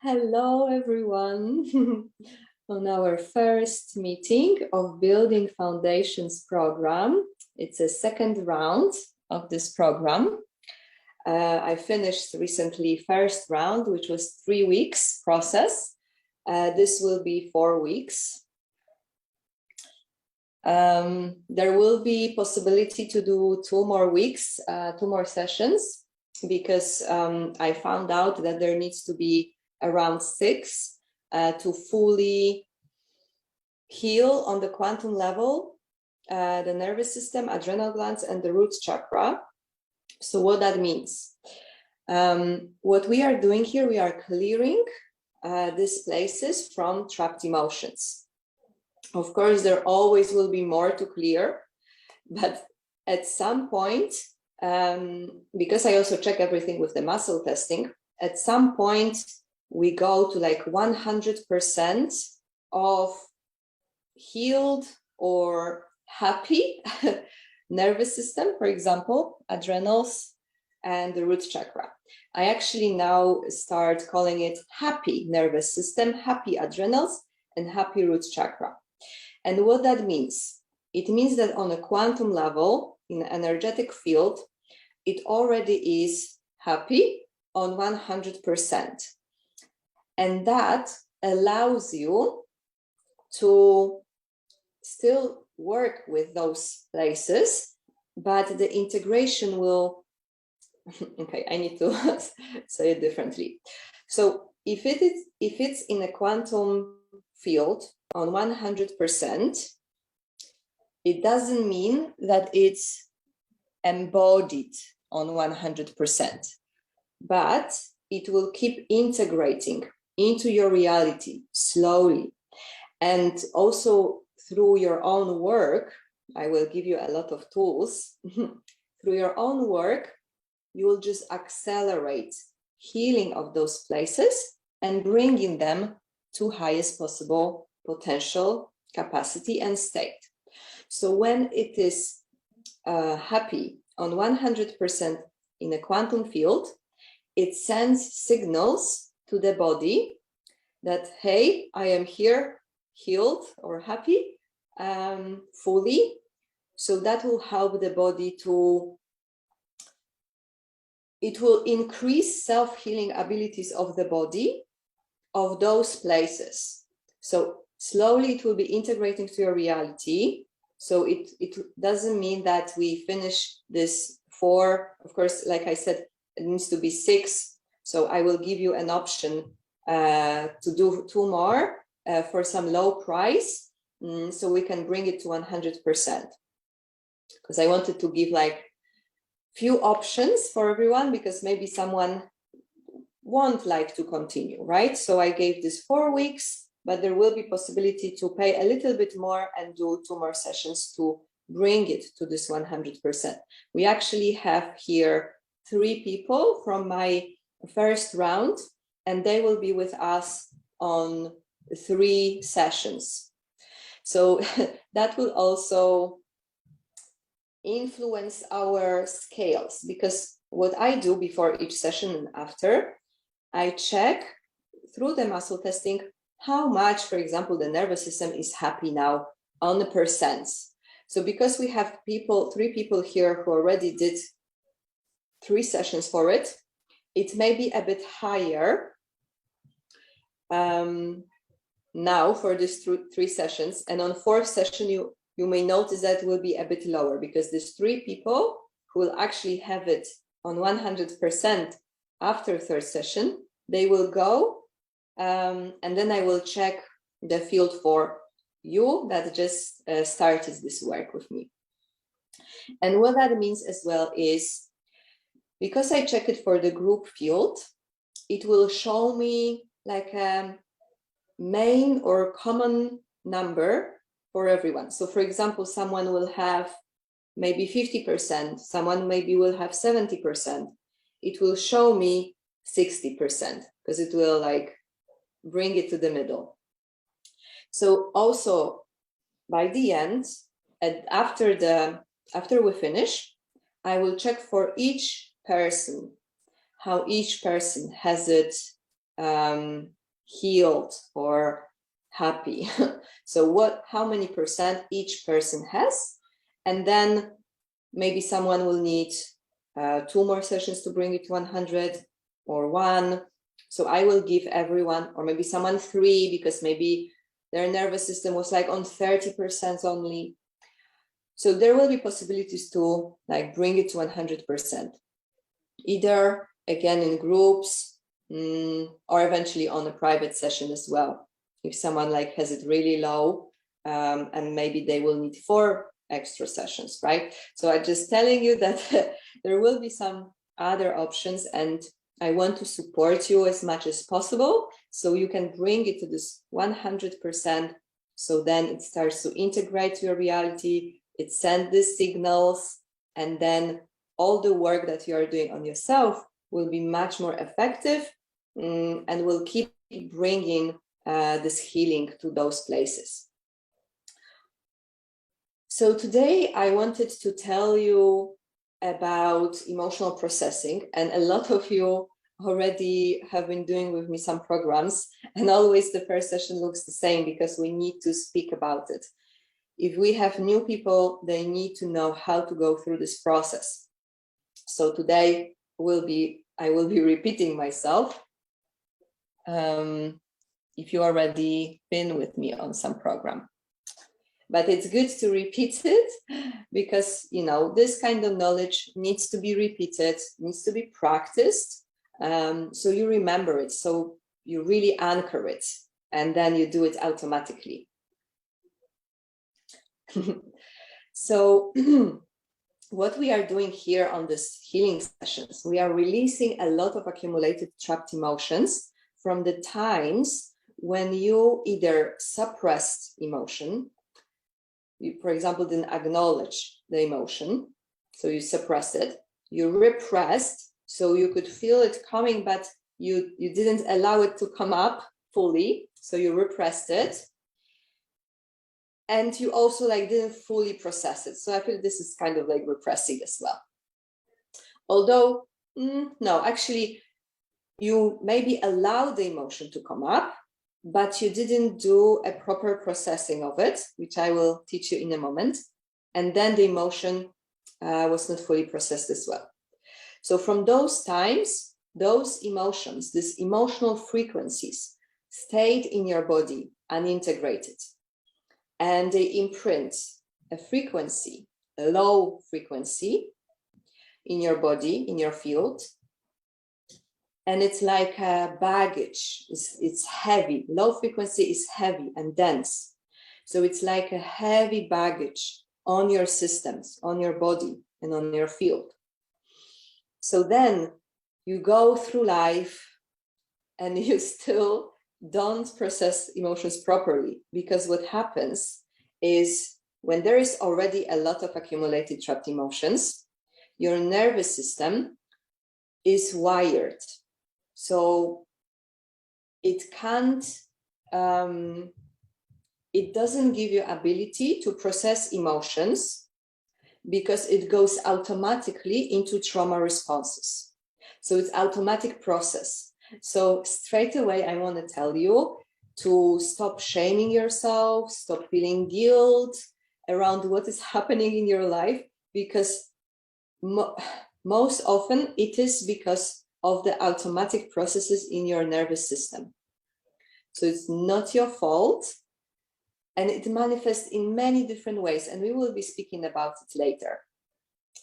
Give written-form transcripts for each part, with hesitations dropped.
Hello, everyone. On our first meeting of Building Foundations program. It's a second round of this program. I finished recently first round, which was 3 weeks process. This will be 4 weeks. There will be possibility to do 2 more weeks, 2 more sessions, because I found out that there needs to be around 6 to fully heal on the quantum level, the nervous system, adrenal glands, and the root chakra. So what that means? What we are doing here, we are clearing these places from trapped emotions. Of course, there always will be more to clear, but at some point, because I also check everything with the muscle testing, at some point we go to like 100% of healed or happy nervous system, for example, adrenals and the root chakra. I actually now start calling it happy nervous system, happy adrenals, and happy root chakra. And what that means? It means that on a quantum level, in an energetic field, it already is happy on 100%. And that allows you to still work with those places, but the integration will, okay, I need to say it differently. So if it's in a quantum field on 100%, it doesn't mean that it's embodied on 100%, but it will keep integrating into your reality slowly. And also through your own work, I will give you a lot of tools. Through your own work, you will just accelerate healing of those places and bringing them to highest possible potential, capacity, and state. So when it is happy on 100% in a quantum field, it sends signals to the body that, hey, I am here, healed or happy, fully. So that will help the body it will increase self-healing abilities of the body of those places. So slowly it will be integrating to your reality. So it doesn't mean that we finish this 4. Of course, like I said, it needs to be 6. So I will give you an option to do 2 more for some low price, so we can bring it to 100%. Because I wanted to give like few options for everyone, because maybe someone won't like to continue, right? So I gave this 4 weeks, but there will be possibility to pay a little bit more and do 2 more sessions to bring it to this 100%. We actually have here 3 people from my first round, and they will be with us on 3 sessions. So that will also influence our scales, because what I do before each session and after, I check through the muscle testing how much, for example, the nervous system is happy now on the percents. So because we have 3 people here who already did 3 sessions for it, it may be a bit higher now for these 3 sessions, and on 4th session you may notice that will be a bit lower, because these 3 people who will actually have it on 100% after 3rd session, they will go, and then I will check the field for you that just started this work with me. And what that means as well is, because I check it for the group field, it will show me like a main or common number for everyone. So for example, someone will have maybe 50%, someone maybe will have 70%. It will show me 60%, because it will like bring it to the middle. So also by the end, and after we finish, I will check for each person, how each person has it healed or happy. So how many percent each person has, and then maybe someone will need 2 more sessions to bring it to 100, or 1. So I will give everyone, or maybe someone 3, because maybe their nervous system was like on 30% only. So there will be possibilities to like bring it to 100%, either again in groups, or eventually on a private session as well. If someone like has it really low, and maybe they will need 4 extra sessions, right? So I'm just telling you that there will be some other options, and I want to support you as much as possible so you can bring it to this 100%. So then it starts to integrate your reality, it sends these signals, and then all the work that you are doing on yourself will be much more effective, and will keep bringing this healing to those places. So today I wanted to tell you about emotional processing, and a lot of you already have been doing with me some programs, and always the first session looks the same because we need to speak about it. If we have new people, they need to know how to go through this process. So today I will be repeating myself. If you already been with me on some program. But it's good to repeat it because, you know, this kind of knowledge needs to be repeated, needs to be practiced. So you remember it, so you really anchor it, and then you do it automatically. So what we are doing here on this healing sessions, we are releasing a lot of accumulated trapped emotions from the times when you either suppressed emotion, you, for example, didn't acknowledge the emotion, so you suppressed it, you repressed, so you could feel it coming, but you didn't allow it to come up fully, so you repressed it, and you also like didn't fully process it. So I feel this is kind of like repressing as well. Although, no, actually, you maybe allowed the emotion to come up, but you didn't do a proper processing of it, which I will teach you in a moment. And then the emotion was not fully processed as well. So from those times, those emotions, these emotional frequencies stayed in your body unintegrated. And they imprint a frequency, a low frequency in your body, in your field. And it's like a baggage, it's heavy. Low frequency is heavy and dense. So it's like a heavy baggage on your systems, on your body, and on your field. So then you go through life and you still don't process emotions properly, because what happens is when there is already a lot of accumulated trapped emotions, your nervous system is wired. So it can't, it doesn't give you ability to process emotions because it goes automatically into trauma responses. So it's automatic process. So straight away, I want to tell you to stop shaming yourself, stop feeling guilt around what is happening in your life, because most often it is because of the automatic processes in your nervous system. So it's not your fault, and it manifests in many different ways, and we will be speaking about it later.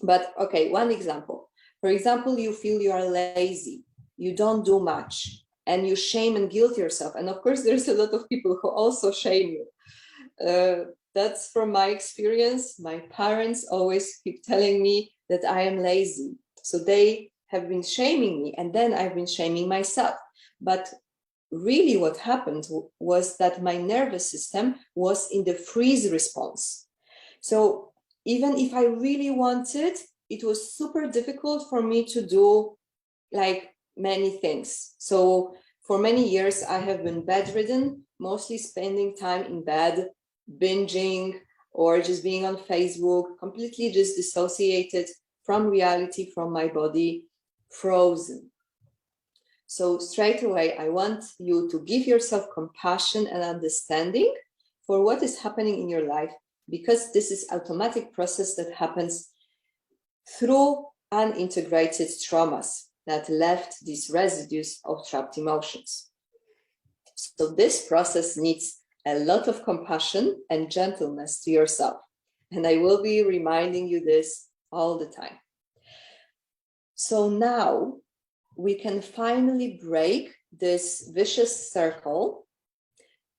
But okay, one example. For example, you feel you are lazy, you don't do much, and you shame and guilt yourself. And of course, there's a lot of people who also shame you. That's from my experience. My parents always keep telling me that I am lazy. So they have been shaming me, and then I've been shaming myself. But really what happened was that my nervous system was in the freeze response. So even if I really wanted, it was super difficult for me to do like many things. So for many years, I have been bedridden, mostly spending time in bed, binging, or just being on Facebook, completely just dissociated from reality, from my body, frozen. So straight away, I want you to give yourself compassion and understanding for what is happening in your life, because this is automatic process that happens through unintegrated traumas that left these residues of trapped emotions. So this process needs a lot of compassion and gentleness to yourself. And I will be reminding you this all the time. So now we can finally break this vicious circle,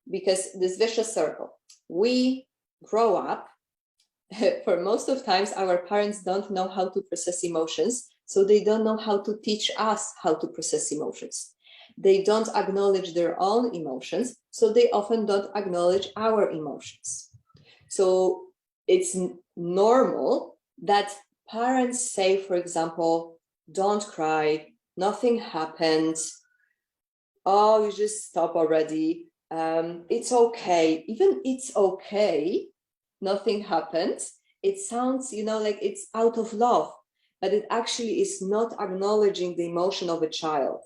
because this vicious circle, we grow up, for most of times our parents don't know how to process emotions, so they don't know how to teach us how to process emotions. They don't acknowledge their own emotions, so they often don't acknowledge our emotions. So it's normal that parents say, for example, don't cry, nothing happened, oh, you just stop already, it's okay. Even it's okay, nothing happened, it sounds, like it's out of love, but it actually is not acknowledging the emotion of a child.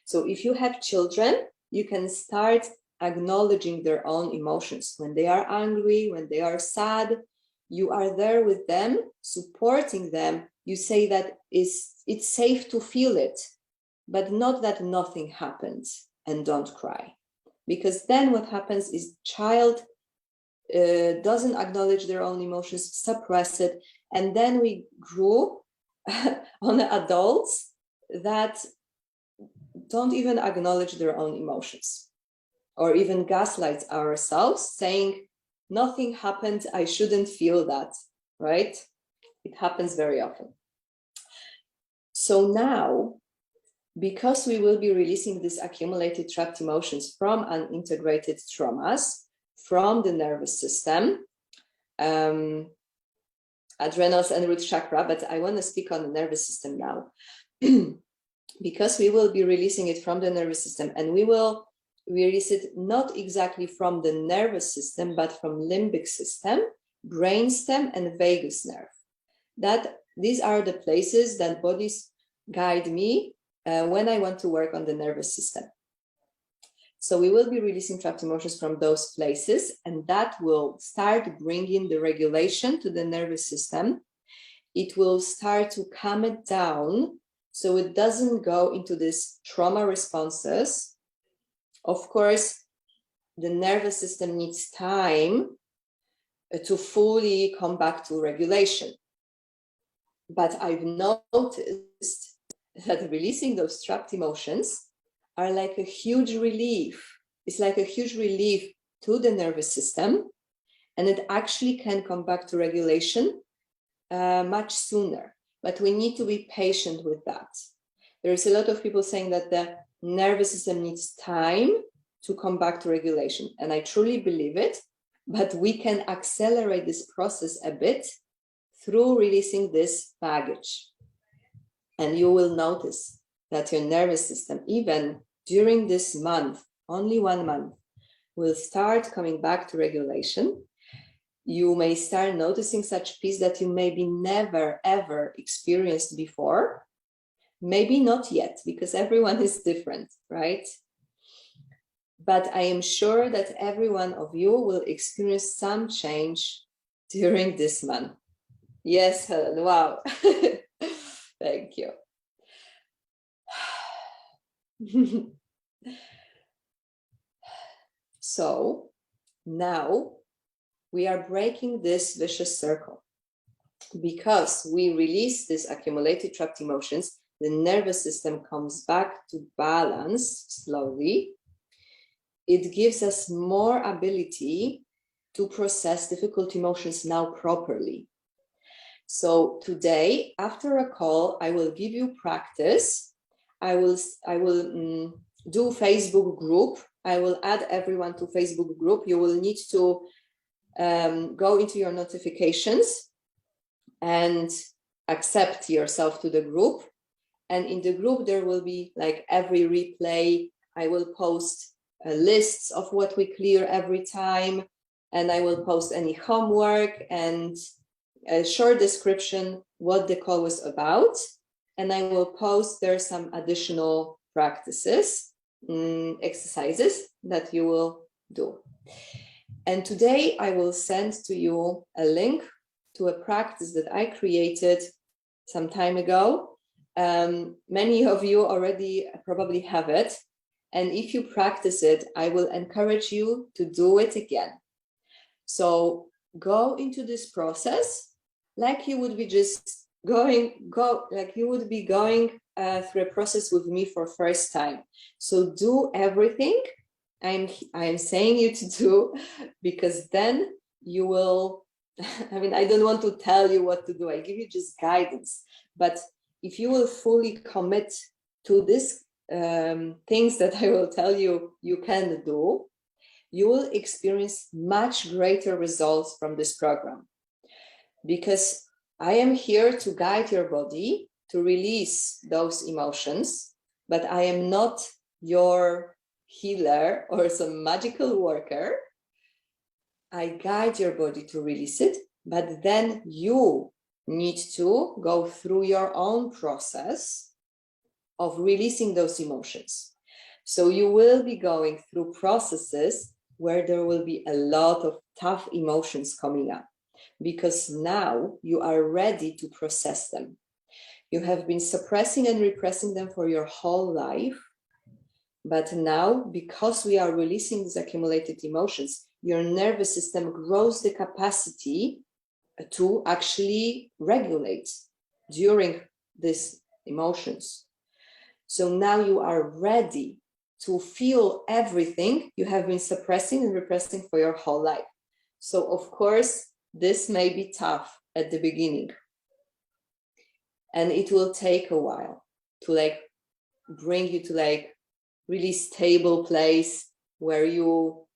So if you have children, you can start acknowledging their own emotions. When they are angry, when they are sad, you are there with them, supporting them. You say that it's safe to feel it, but not that nothing happens, and don't cry. Because then what happens is child doesn't acknowledge their own emotions, suppress it, and then we grew on adults that don't even acknowledge their own emotions, or even gaslight ourselves, saying nothing happened, I shouldn't feel that, right? It happens very often. So now, because we will be releasing these accumulated trapped emotions from unintegrated traumas, from the nervous system, adrenals and root chakra, but I want to speak on the nervous system now. Because we will be releasing it from the nervous system, and we will release it not exactly from the nervous system, but from limbic system, brainstem, and vagus nerve. These are the places that bodies guide me when I want to work on the nervous system. So we will be releasing trapped emotions from those places, and that will start bringing the regulation to the nervous system. It will start to calm it down so it doesn't go into these trauma responses. Of course, the nervous system needs time to fully come back to regulation. But I've noticed that releasing those trapped emotions are like a huge relief. It's like a huge relief to the nervous system, and it actually can come back to regulation much sooner. But we need to be patient with that. There's a lot of people saying that the nervous system needs time to come back to regulation, and I truly believe it, but we can accelerate this process a bit through releasing this baggage. And you will notice that your nervous system, even during this month, only 1 month, will start coming back to regulation. You may start noticing such peace that you maybe never, ever experienced before. Maybe not yet, because everyone is different, right? But I am sure that every one of you will experience some change during this month. Yes, Helen, wow. Thank you. So now we are breaking this vicious circle. Because we release these accumulated trapped emotions, the nervous system comes back to balance slowly. It gives us more ability to process difficult emotions now properly. So today, after a call, I will give you practice. I will do Facebook group. I will add everyone to Facebook group. You will need to go into your notifications and accept yourself to the group. And in the group, there will be like every replay. I will post lists of what we clear every time. And I will post any homework and a short description what the call was about. and I will post there some additional practices, exercises that you will do. And today I will send to you a link to a practice that I created some time ago. Many of you already probably have it. And if you practice it, I will encourage you to do it again. So go into this process like you would be just going through a process with me for first time. So do everything I'm saying you to do, because then you will, I mean, I don't want to tell you what to do. I give you just guidance. But if you will fully commit to these things that I will tell you you can do, you will experience much greater results from this program. Because I am here to guide your body to release those emotions, but I am not your healer or some magical worker. I guide your body to release it, but then you need to go through your own process of releasing those emotions. So you will be going through processes where there will be a lot of tough emotions coming up, because now you are ready to process them. You have been suppressing and repressing them for your whole life. But now, because we are releasing these accumulated emotions, your nervous system grows the capacity to actually regulate during these emotions. So now you are ready to feel everything you have been suppressing and repressing for your whole life. So of course, this may be tough at the beginning. And it will take a while to bring you to really stable place where you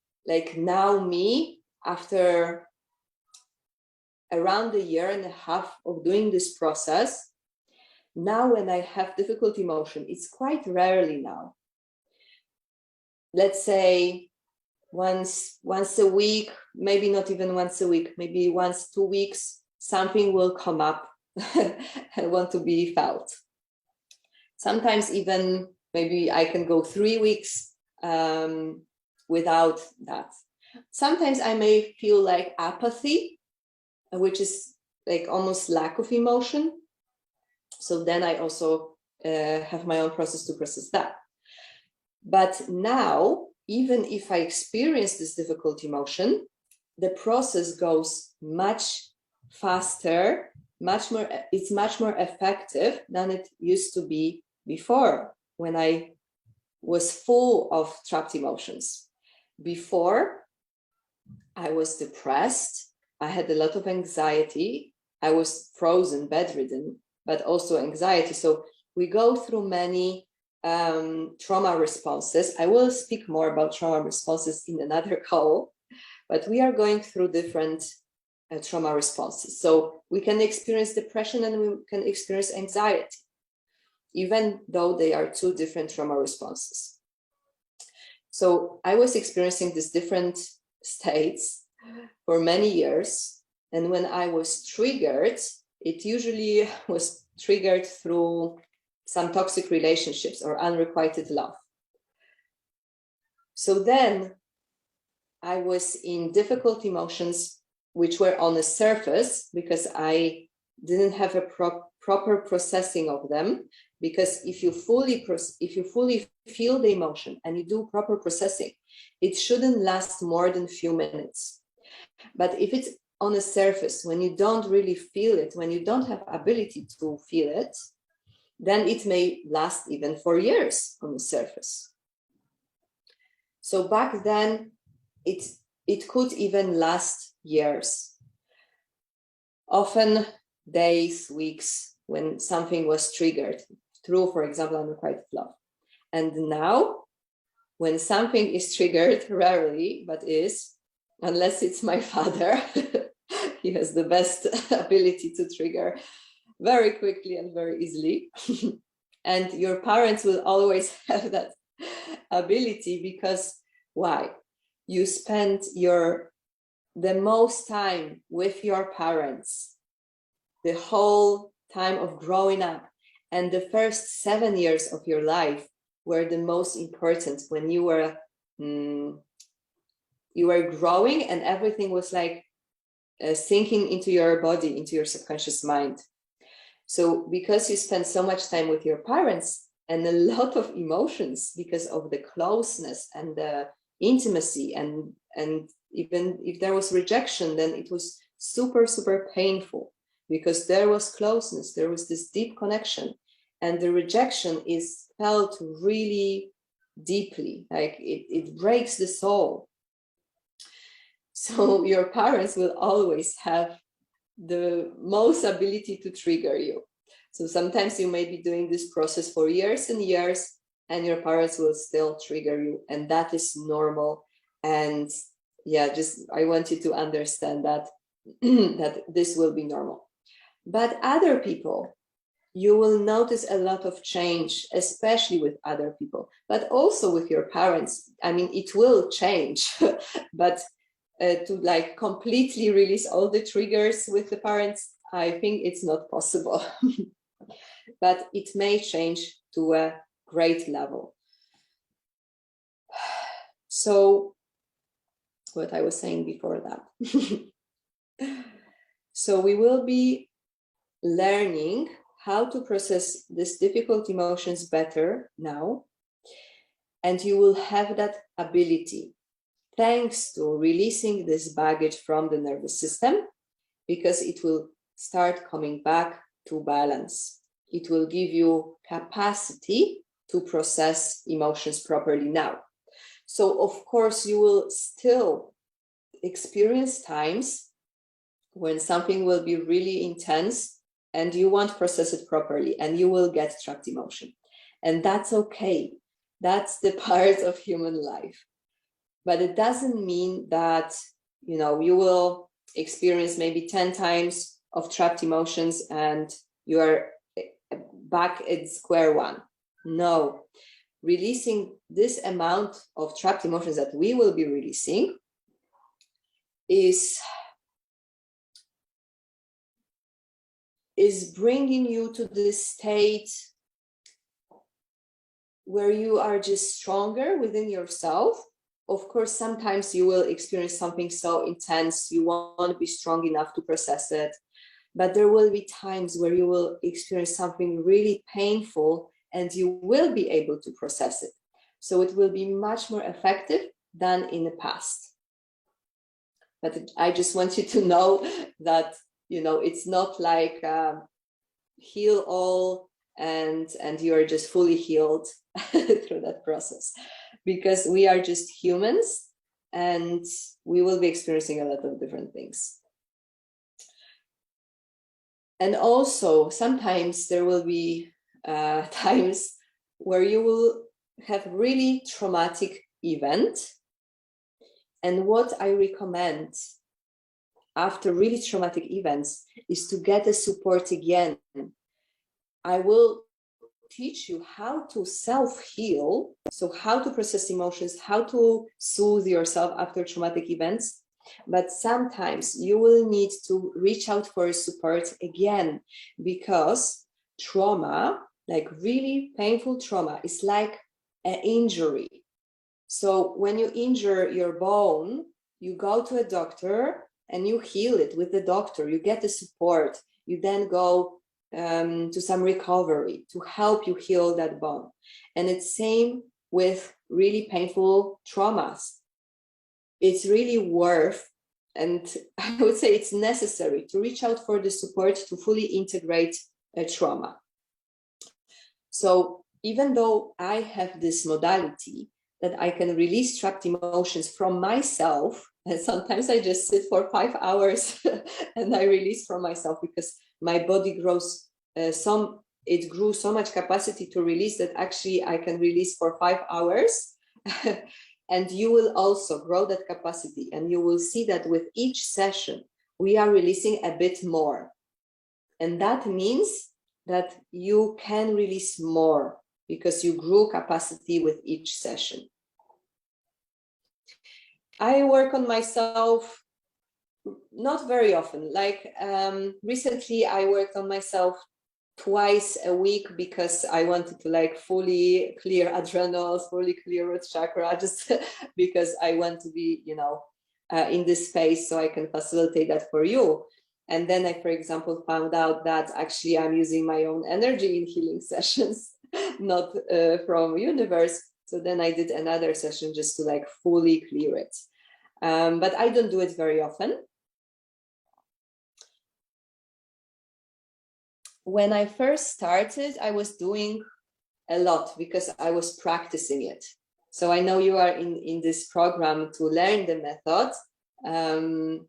now me, after around a year and a half of doing this process, now when I have difficult emotion, it's quite rarely now. Let's say once a week, maybe not even once a week, maybe once 2 weeks, something will come up and want to be felt. Sometimes even maybe I can go 3 weeks without that. Sometimes I may feel like apathy, which is almost lack of emotion. So then I also have my own process to process that. But now, even if I experience this difficult emotion, the process goes much faster, it's much more effective than it used to be before, when I was full of trapped emotions. Before, I was depressed, I had a lot of anxiety, I was frozen, bedridden, but also anxiety. So we go through many trauma responses. I will speak more about trauma responses in another call, but we are going through different trauma responses. So we can experience depression and we can experience anxiety, even though they are two different trauma responses. So I was experiencing these different states for many years. And when I was triggered, it usually was triggered through some toxic relationships or unrequited love. So then I was in difficult emotions, which were on the surface because I didn't have a proper processing of them. Because if you fully feel the emotion and you do proper processing, it shouldn't last more than a few minutes. But if it's on the surface, when you don't really feel it, when you don't have ability to feel it, then it may last even for years on the surface. So back then, it could even last years. Often days, weeks, when something was triggered through, for example, unrequited love. And now, when something is triggered, rarely, but is, unless it's my father, he has the best ability to trigger very quickly and very easily. And your parents will always have that ability, because why? You spend the most time with your parents, the whole time of growing up. And the first 7 years of your life were the most important, when you were growing and everything was like sinking into your body, into your subconscious mind. So because you spend so much time with your parents and a lot of emotions because of the closeness and the intimacy, and even if there was rejection, then it was super, super painful, because there was closeness, there was this deep connection, and the rejection is felt really deeply, like it breaks the soul. So your parents will always have the most ability to trigger you. So sometimes you may be doing this process for years and years, and your parents will still trigger you, and that is normal. And yeah, just I want you to understand that that this will be normal. But other people, you will notice a lot of change, especially with other people, but also with your parents. I mean, it will change, but to like completely release all the triggers with the parents, I think it's not possible. But it may change to a great level. So what I was saying before that. So we will be learning how to process these difficult emotions better now. And you will have that ability thanks to releasing this baggage from the nervous system, because it will start coming back to balance. It will give you capacity to process emotions properly now. So of course you will still experience times when something will be really intense and you won't process it properly, and you will get trapped emotion. And that's okay. That's the part of human life. But it doesn't mean that, you know, you will experience maybe 10 times of trapped emotions and you are back at square one. No, releasing this amount of trapped emotions that we will be releasing is bringing you to this state where you are just stronger within yourself. Of course, sometimes you will experience something so intense, you won't be strong enough to process it. But there will be times where you will experience something really painful and you will be able to process it. So it will be much more effective than in the past. But I just want you to know that, you know, it's not like heal all and you are just fully healed through that process, because we are just humans and we will be experiencing a lot of different things. And also sometimes there will be times where you will have really traumatic event. And what I recommend after really traumatic events is to get the support again. I will teach you how to self-heal, so how to process emotions, how to soothe yourself after traumatic events. But sometimes you will need to reach out for support again, because trauma, like really painful trauma, is like an injury. So when you injure your bone, you go to a doctor and you heal it with the doctor, you get the support, you then go to some recovery to help you heal that bone. And it's same with really painful traumas. It's really worth, and I would say it's necessary, to reach out for the support to fully integrate a trauma. So even though I have this modality that I can release trapped emotions from myself, and sometimes I just sit for 5 hours and I release from myself, because my body grows it grew so much capacity to release that actually I can release for 5 hours. And you will also grow that capacity, and you will see that with each session we are releasing a bit more. And that means that you can release more because you grew capacity with each session. I work on myself not very often. Like recently I worked on myself twice a week because I wanted to like fully clear adrenals, fully clear root chakra, just because I want to be, you know, in this space so I can facilitate that for you. And then I, for example, found out that actually I'm using my own energy in healing sessions, not from universe. So then I did another session just to like fully clear it. But I don't do it very often. When I first started, I was doing a lot because I was practicing it. So I know you are in this program to learn the method. And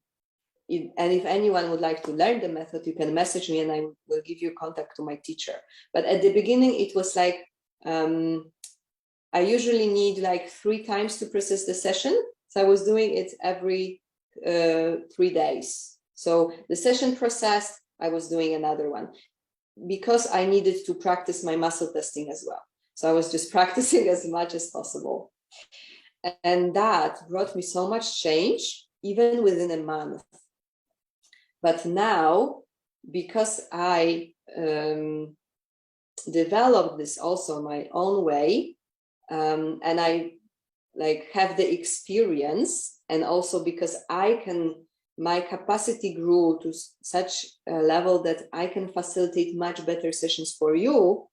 if anyone would like to learn the method, you can message me and I will give you contact to my teacher. But at the beginning, it was like, I usually need like 3 times to process the session. So I was doing it every 3 days. So the session processed, I was doing another one, because I needed to practice my muscle testing as well. So I was just practicing as much as possible. And that brought me so much change, even within a month. But now, because I developed this also my own way, and I like have the experience, and also because my capacity grew to such a level that I can facilitate much better sessions for you.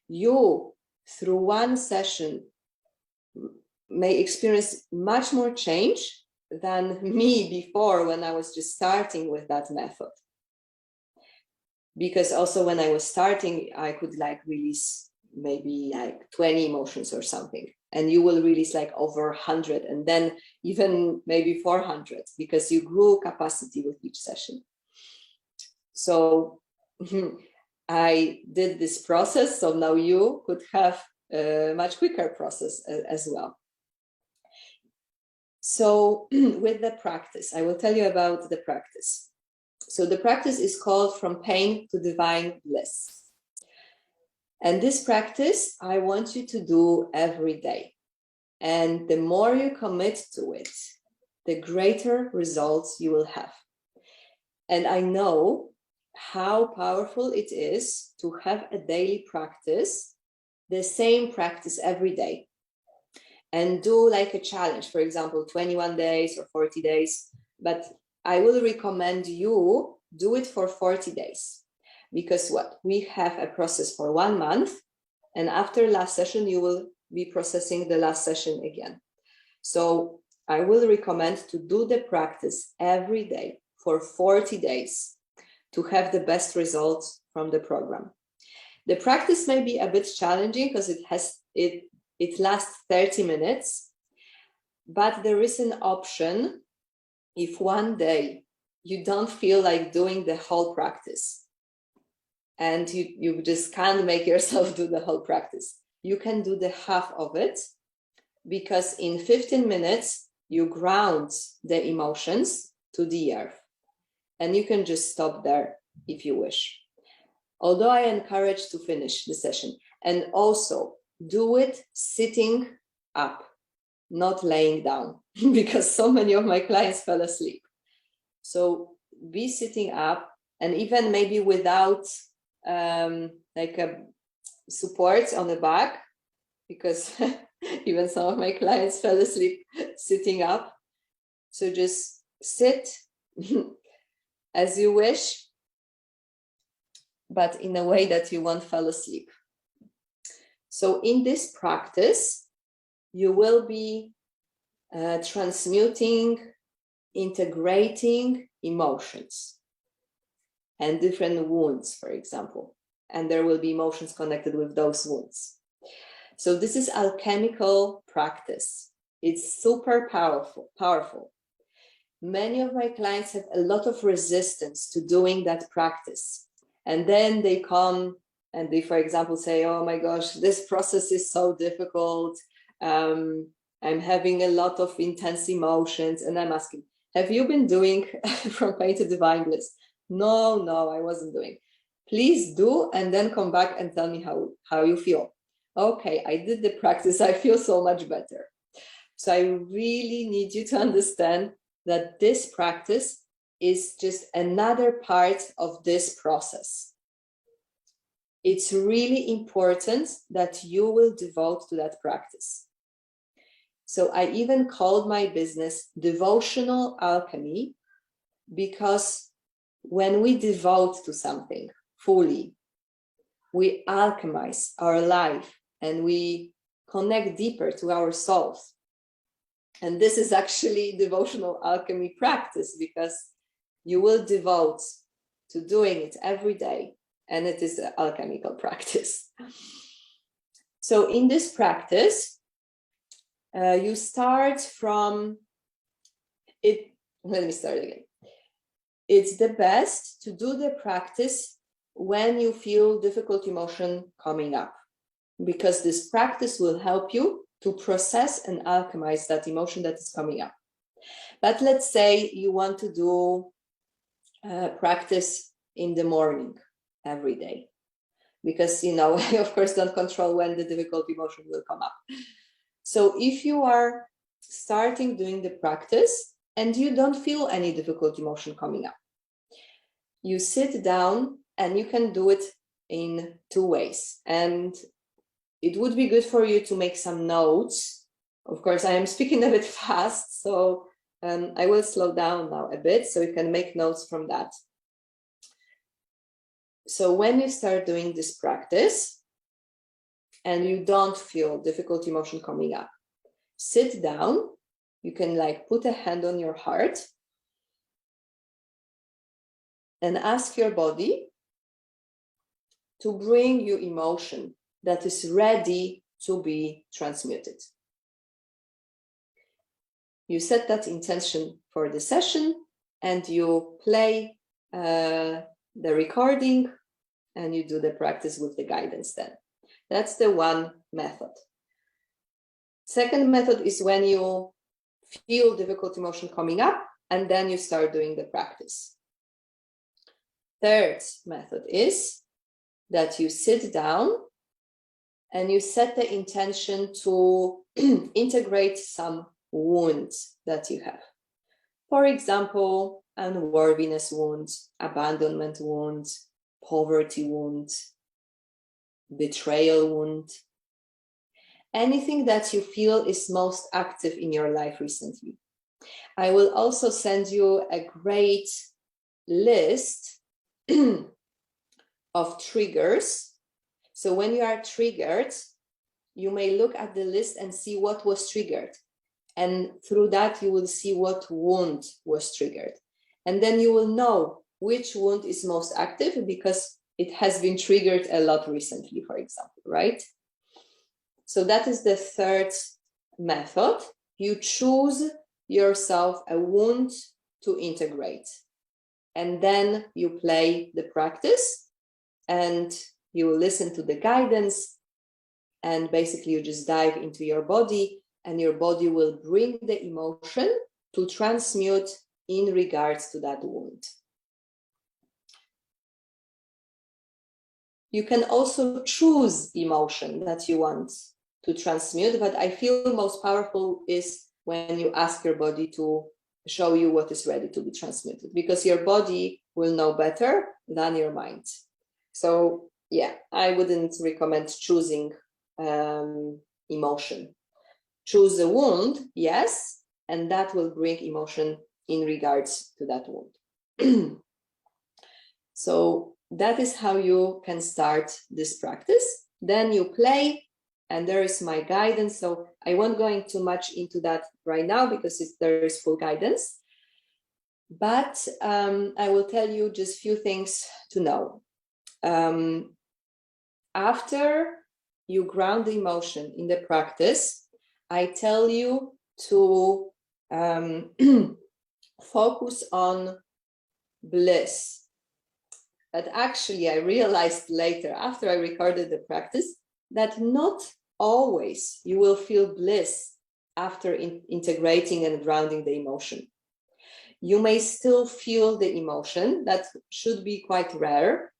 You, through one session, may experience much more change than me before, when I was just starting with that method. Because also when I was starting, I could like release maybe like 20 emotions or something, and you will release like over 100, and then even maybe 400, because you grew capacity with each session. So I did this process, so now you could have a much quicker process as well. So with the practice, I will tell you about the practice. So the practice is called From Pain to Divine Bliss. And this practice, I want you to do every day. And the more you commit to it, the greater results you will have. And I know how powerful it is to have a daily practice, the same practice every day, and do like a challenge, for example, 21 days or 40 days. But I will recommend you do it for 40 days. Because what? We have a process for 1 month, and after last session, you will be processing the last session again. So I will recommend to do the practice every day for 40 days to have the best results from the program. The practice may be a bit challenging because it lasts 30 minutes, but there is an option if one day you don't feel like doing the whole practice and you just can't make yourself do the whole practice. You can do the half of it, because in 15 minutes, you ground the emotions to the earth. And you can just stop there if you wish. Although I encourage to finish the session, and also do it sitting up, not laying down, because so many of my clients fell asleep. So be sitting up, and even maybe without like a support on the back, because even some of my clients fell asleep sitting up. So just sit as you wish, but in a way that you won't fall asleep. So in this practice, you will be transmuting, integrating emotions and different wounds, for example. And there will be emotions connected with those wounds. So this is alchemical practice. It's super powerful. Many of my clients have a lot of resistance to doing that practice. And then they come and they, for example, say, oh my gosh, this process is so difficult. I'm having a lot of intense emotions. And I'm asking, have you been doing From Pain to Divine Bliss? No, I wasn't doing. Please do, and then come back and tell me how you feel. Okay, I did the practice. I feel so much better. So I really need you to understand that this practice is just another part of this process. it's really important that you will devote to that practice. So I even called my business Devotional Alchemy, because when we devote to something fully, we alchemize our life and we connect deeper to our souls. And this is actually devotional alchemy practice, because you will devote to doing it every day, and it is an alchemical practice. So in this practice, you start from it. Let me start again. It's the best to do the practice when you feel difficult emotion coming up, because this practice will help you to process and alchemize that emotion that is coming up. But let's say you want to do practice in the morning every day, because, you know, I of course don't control when the difficult emotion will come up. So if you are starting doing the practice and you don't feel any difficult emotion coming up, you sit down, and you can do it in two ways. And it would be good for you to make some notes. Of course, I am speaking a bit fast, so I will slow down now a bit so you can make notes from that. So when you start doing this practice and you don't feel difficult emotion coming up, sit down. You can like put a hand on your heart and ask your body to bring you emotion that is ready to be transmuted. You set that intention for the session, and you play the recording, and you do the practice with the guidance then. That's the one method. Second method is when you feel difficult emotion coming up, and then you start doing the practice. Third method is that you sit down and you set the intention to integrate some wounds that you have. For example, unworthiness wound, abandonment wound, poverty wound, betrayal wound, anything that you feel is most active in your life recently. I will also send you a great list of triggers. So when you are triggered, you may look at the list and see what was triggered. And through that, you will see what wound was triggered. And then you will know which wound is most active, because it has been triggered a lot recently, for example, right? So that is the third method. You choose yourself a wound to integrate. And then you play the practice, and you will listen to the guidance, and basically you just dive into your body, and your body will bring the emotion to transmute in regards to that wound. You can also choose emotion that you want to transmute, but I feel most powerful is when you ask your body to show you what is ready to be transmuted, because your body will know better than your mind. So yeah, I wouldn't recommend choosing emotion. Choose a wound, yes, and that will bring emotion in regards to that wound. So that is how you can start this practice. Then you play, and there is my guidance. So I won't go into much into that right now, because there is full guidance. But I will tell you just a few things to know. After you ground the emotion in the practice, I tell you to focus on bliss. But actually, I realized later, after I recorded the practice, that not always you will feel bliss after integrating and grounding the emotion. You may still feel the emotion. That should be quite rare.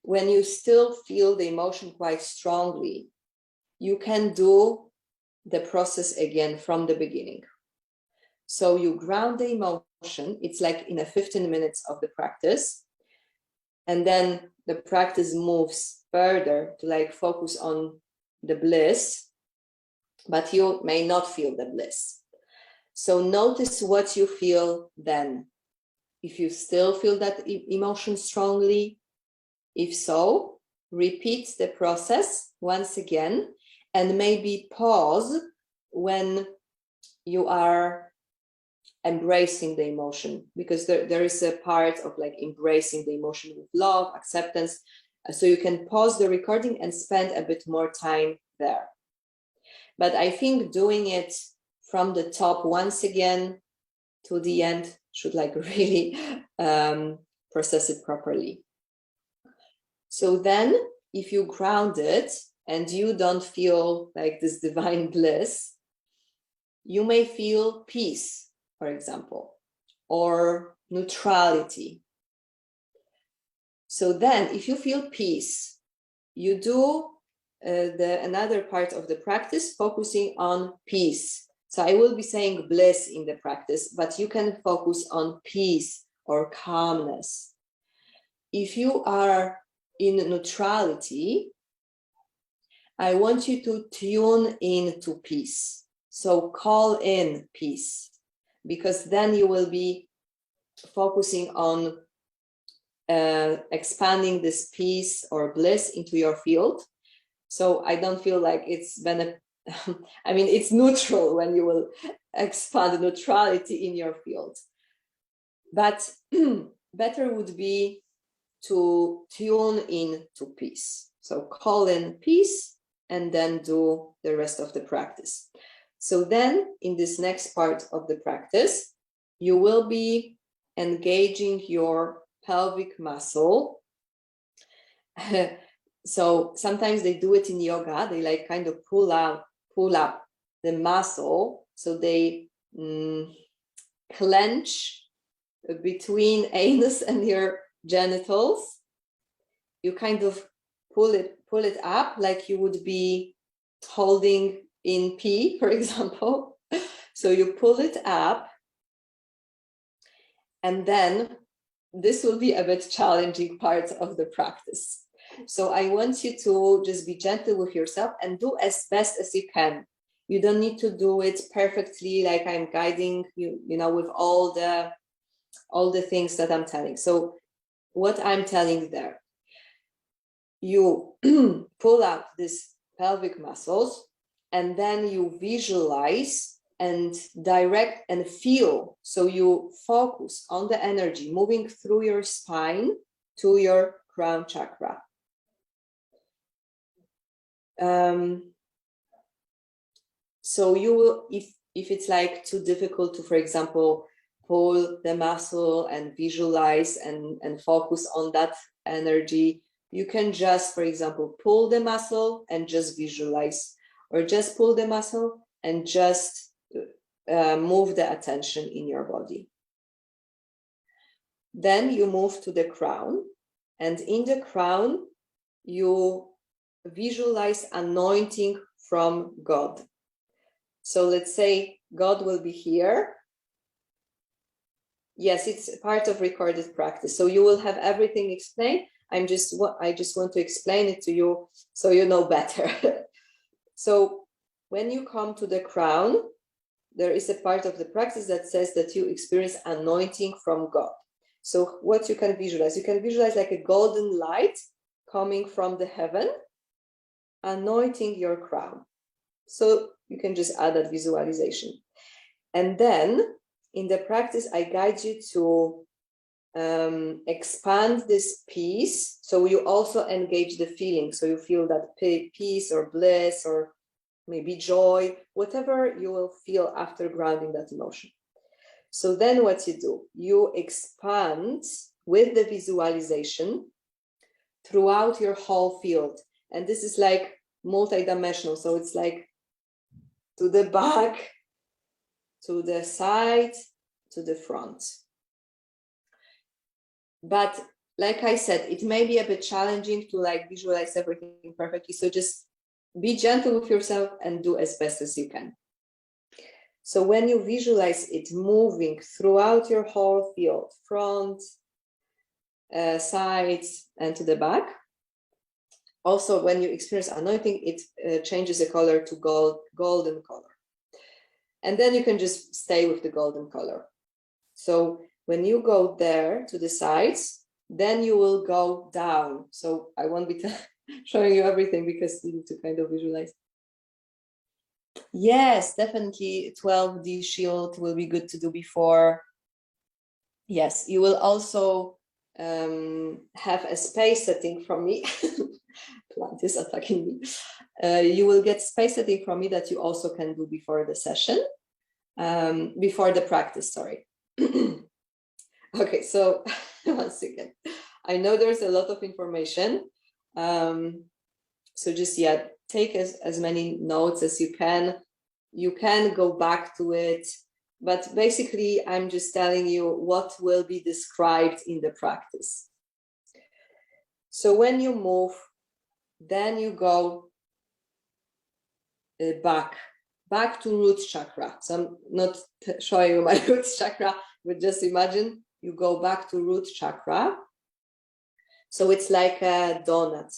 When you still feel the emotion quite strongly, you can do the process again from the beginning. So you ground the emotion. It's like in a 15 minutes of the practice. And then the practice moves further to like focus on the bliss, but you may not feel the bliss. So notice what you feel then. If you still feel that emotion strongly, if so, repeat the process once again, and maybe pause when you are embracing the emotion, because there is a part of like embracing the emotion with love, acceptance. So you can pause the recording and spend a bit more time there. But I think doing it from the top once again to the end should like really process it properly. So then if you ground it and you don't feel like this divine bliss, you may feel peace, for example, or neutrality. So then if you feel peace, you do another part of the practice focusing on peace. So I will be saying bliss in the practice, but you can focus on peace or calmness. If you are in neutrality, I want you to tune into peace. So call in peace, because then you will be focusing on expanding this peace or bliss into your field. So I don't feel like it's I mean, it's neutral when you will expand neutrality in your field. But better would be to tune in to peace. So call in peace and then do the rest of the practice. So then in this next part of the practice, you will be engaging your pelvic muscle. So sometimes they do it in yoga. They like kind of pull up the muscle. So they clench between anus and your genitals. You kind of pull it up like you would be holding in pee, for example. So you pull it up, and then this will be a bit challenging part of the practice. So I want you to just be gentle with yourself and do as best as you can. You don't need to do it perfectly like I'm guiding you, with all the things that I'm telling. So what I'm telling there, you pull up these pelvic muscles, and then you visualize and direct and feel. So you focus on the energy moving through your spine to your crown chakra. So you will, if it's like too difficult to, for example, pull the muscle and visualize and focus on that energy, you can just, for example, pull the muscle and just visualize, or just pull the muscle and just move the attention in your body. Then you move to the crown, and in the crown, you visualize anointing from God. So let's say God will be here. Yes, it's part of recorded practice. So you will have everything explained. I just want to explain it to you so you know better. So when you come to the crown, there is a part of the practice that says that you experience anointing from God. So what you can visualize like a golden light coming from the heaven, anointing your crown. So you can just add that visualization. And then in the practice, I guide you to expand this peace. So you also engage the feeling. So you feel that peace or bliss or maybe joy, whatever you will feel after grounding that emotion. So then what you do, you expand with the visualization throughout your whole field. And this is like multidimensional. So it's like to the back, to the side, to the front. But like I said, it may be a bit challenging to like visualize everything perfectly. So just be gentle with yourself and do as best as you can. So when you visualize it moving throughout your whole field, front, sides, and to the back, Also, when you experience anointing, it changes the color to golden color. And then you can just stay with the golden color. So when you go there to the sides, then you will go down. So I won't be showing you everything because you need to kind of visualize. Yes, definitely 12D shield will be good to do before. Yes, you will also have a space setting from me. Plant is attacking me. You will get space setting from me that you also can do before the session, before the practice, sorry. Okay, so once again, I know there's a lot of information. So just, yeah, take as many notes as you can. You can go back to it, but basically I'm just telling you what will be described in the practice. So when you move, then you go back to root chakra. So I'm not showing you my root chakra, but just imagine you go back to root chakra. So it's like a donut.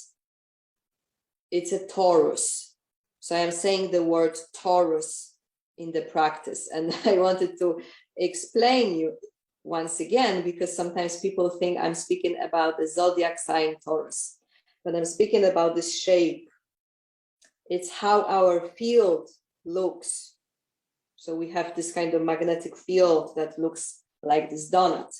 It's a torus. So I'm saying the word torus in the practice. And I wanted to explain you once again, because sometimes people think I'm speaking about the zodiac sign Taurus, but I'm speaking about this shape. It's how our field looks. So we have this kind of magnetic field that looks like this donut.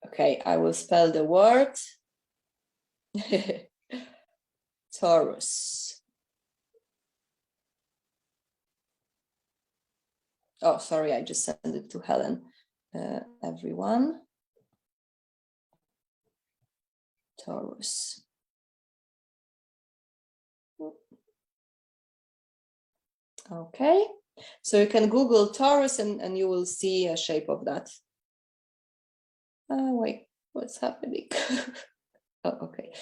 Okay, I will spell the word. Taurus. Oh, sorry, I just sent it to Helen. Everyone. Taurus. Okay, so you can Google Taurus and you will see a shape of that. Oh, wait, what's happening? Oh, okay.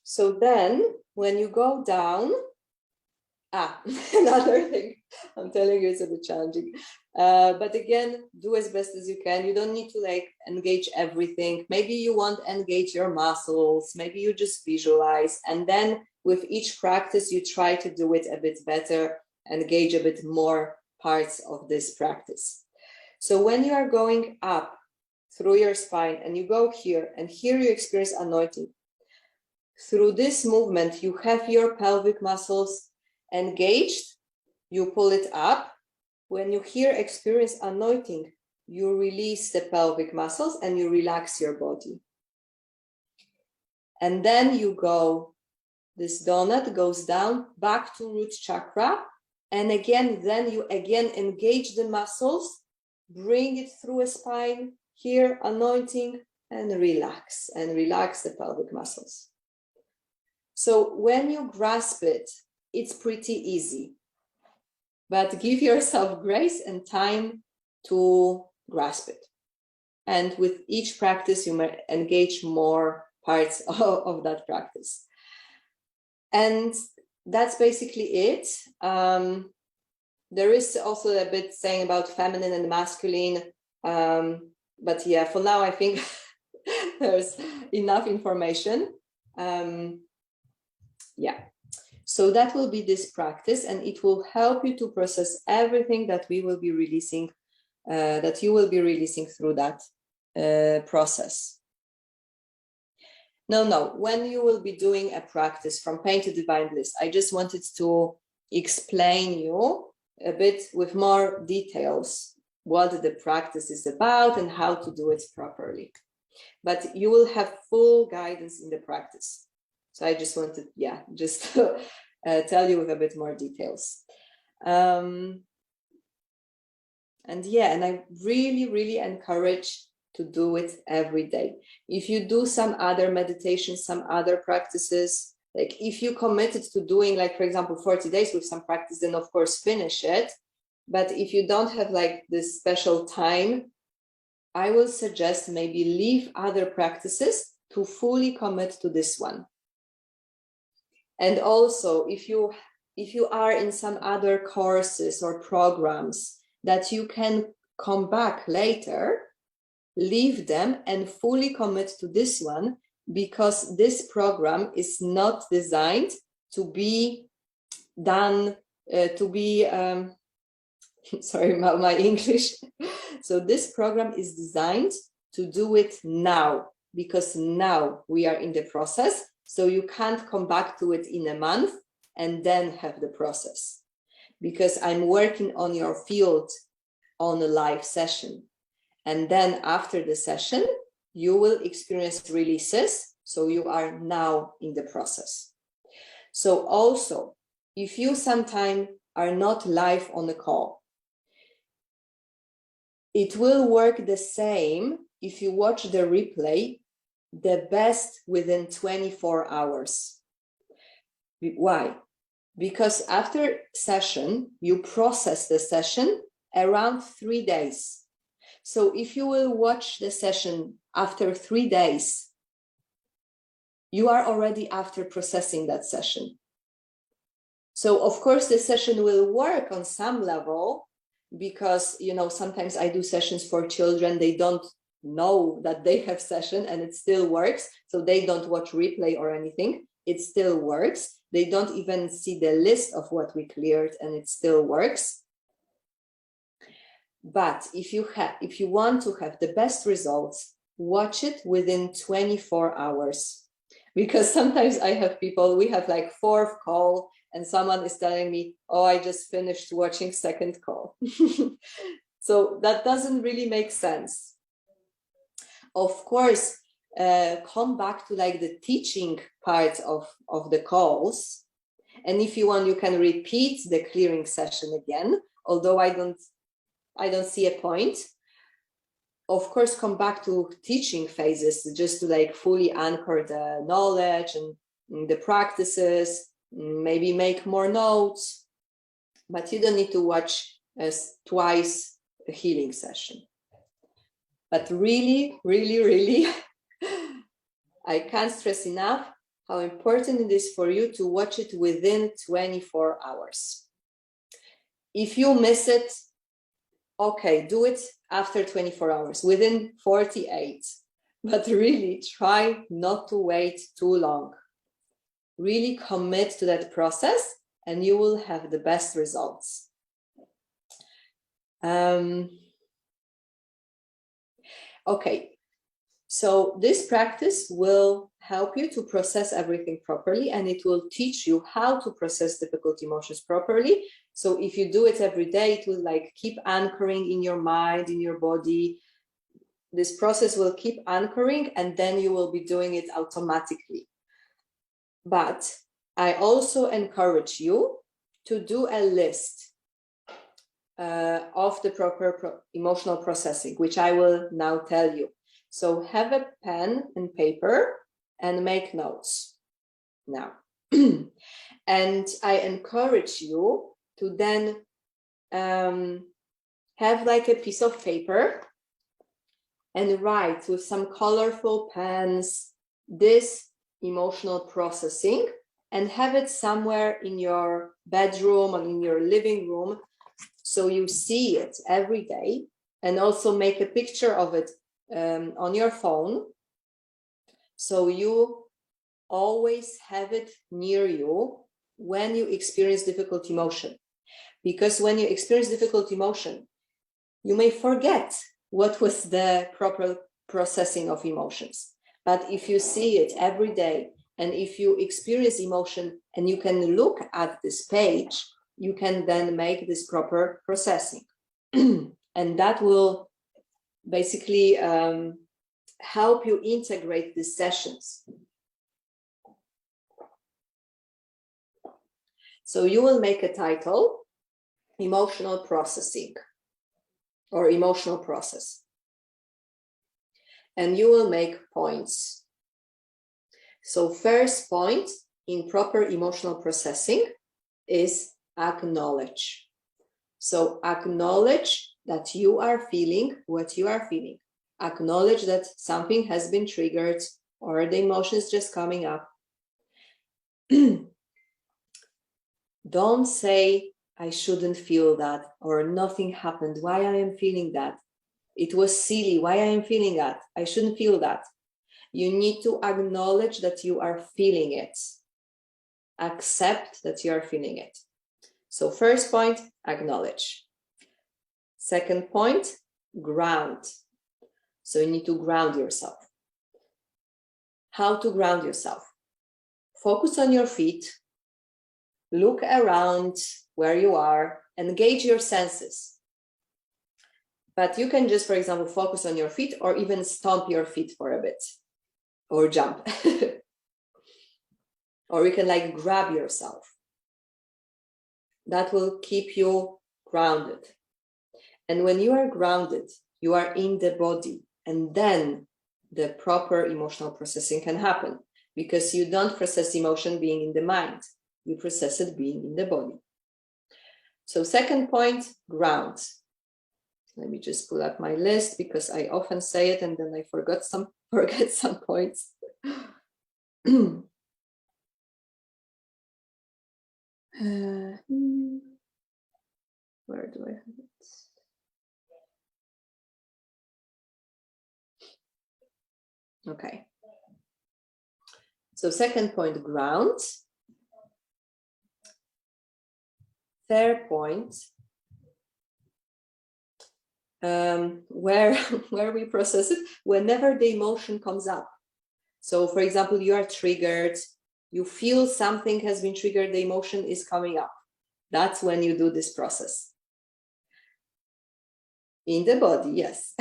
So then when you go down, another thing, I'm telling you, it's a bit challenging. But again, do as best as you can. You don't need to like engage everything. Maybe you want to engage your muscles. Maybe you just visualize. And then with each practice, you try to do it a bit better, engage a bit more parts of this practice. So when you are going up through your spine and you go here, and here you experience anointing. Through this movement, you have your pelvic muscles engaged, you pull it up. When you here experience anointing, you release the pelvic muscles and you relax your body. And then you go, this donut goes down back to root chakra. And again, then you again engage the muscles, bring it through a spine, here anointing, and relax the pelvic muscles. So when you grasp it, it's pretty easy, but give yourself grace and time to grasp it. And with each practice, you might engage more parts of that practice. And that's basically it. There is also a bit saying about feminine and masculine. But yeah, for now, I think there's enough information. Yeah. So that will be this practice, and it will help you to process everything that we will be releasing, that you will be releasing through that process. No, when you will be doing a practice from pain to divine bliss, I just wanted to explain you a bit with more details what the practice is about and how to do it properly. But you will have full guidance in the practice. So I just wanted, just to tell you with a bit more details. And I really, really encourage to do it every day. If you do some other meditations, some other practices, like if you committed to doing, like, for example, 40 days with some practice, then of course finish it. But if you don't have like this special time, I will suggest maybe leave other practices to fully commit to this one. And also, if you if you are in some other courses or programs that you can come back later, leave them and fully commit to this one, because this program is not designed to be done, sorry about my English. So this program is designed to do it now, because now we are in the process. So you can't come back to it in a month and then have the process, because I'm working on your field on a live session. And then after the session, you will experience releases. So you are now in the process. So also, if you sometime are not live on the call, it will work the same if you watch the replay, the best within 24 hours. Why? Because after session, you process the session around 3 days. So if you will watch the session after 3 days, you are already after processing that session. So of course the session will work on some level, because, you know, sometimes I do sessions for children, they don't know that they have session and it still works. So they don't watch replay or anything. It still works. They don't even see the list of what we cleared and it still works. But if you want to have the best results, watch it within 24 hours. Because sometimes I have people, we have like 4th call and someone is telling me, oh, I just finished watching 2nd call. So that doesn't really make sense. Of course, come back to like the teaching part of the calls. And if you want, you can repeat the clearing session again, although I don't see a point. Of course, come back to teaching phases just to like fully anchor the knowledge and the practices, maybe make more notes, but you don't need to watch twice a healing session. But really, really, really, I can't stress enough how important it is for you to watch it within 24 hours. If you miss it, okay, do it after 24 hours, within 48. But really try not to wait too long. Really commit to that process and you will have the best results. Okay, so this practice will help you to process everything properly, and it will teach you how to process difficult emotions properly. So if you do it every day, it will like keep anchoring in your mind, in your body. This process will keep anchoring and then you will be doing it automatically. But I also encourage you to do a list of the proper emotional processing, which I will now tell you. So have a pen and paper and make notes now. And I encourage you to then have like a piece of paper and write with some colorful pens this emotional processing, and have it somewhere in your bedroom or in your living room so you see it every day, and also make a picture of it on your phone so you always have it near you when you experience difficult emotion. Because when you experience difficult emotion, you may forget what was the proper processing of emotions. But if you see it every day, and if you experience emotion and you can look at this page, you can then make this proper processing. And that will basically help you integrate these sessions. So you will make a title, emotional processing or emotional process. And you will make points. So first point in proper emotional processing is acknowledge. So acknowledge that you are feeling what you are feeling. Acknowledge that something has been triggered or the emotion is just coming up. Don't say, I shouldn't feel that, or nothing happened. Why I am feeling that? It was silly. Why I am feeling that? I shouldn't feel that. You need to acknowledge that you are feeling it. Accept that you are feeling it. So first point, acknowledge. Second point, ground. So you need to ground yourself. How to ground yourself? Focus on your feet. Look around where you are, engage your senses. But you can just, for example, focus on your feet or even stomp your feet for a bit or jump. Or you can like grab yourself. That will keep you grounded. And when you are grounded, you are in the body, and then the proper emotional processing can happen, because you don't process emotion being in the mind. You process it being in the body. So second point, ground. Let me just pull up my list, because I often say it and then I forget some points. Where do I have it? Okay. So second point, ground. Third point, where we process it whenever the emotion comes up. So for example, you are triggered, you feel something has been triggered, the emotion is coming up. That's when you do this process. In the body, yes.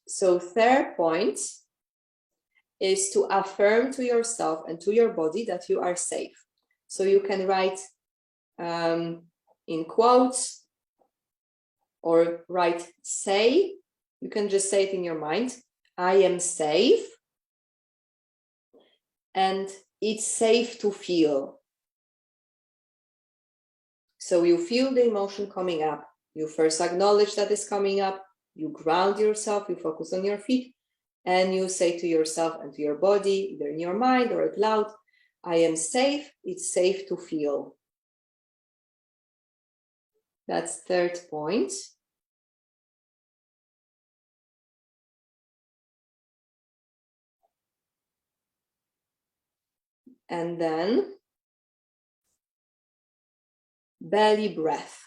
So third point is to affirm to yourself and to your body that you are safe. So you can write in quotes or write say. You can just say it in your mind. I am safe, and it's safe to feel. So you feel the emotion coming up. You first acknowledge that it's coming up. You ground yourself. You focus on your feet. And you say to yourself and to your body, either in your mind or out loud, I am safe. It's safe to feel. That's third point. And then belly breath.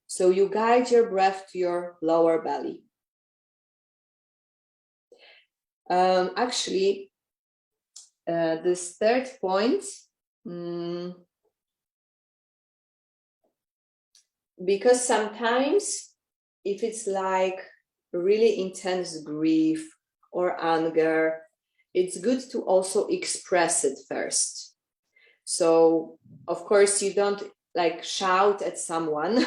So you guide your breath to your lower belly. Actually, this third point, because sometimes if it's like really intense grief or anger, it's good to also express it first. So of course you don't like shout at someone,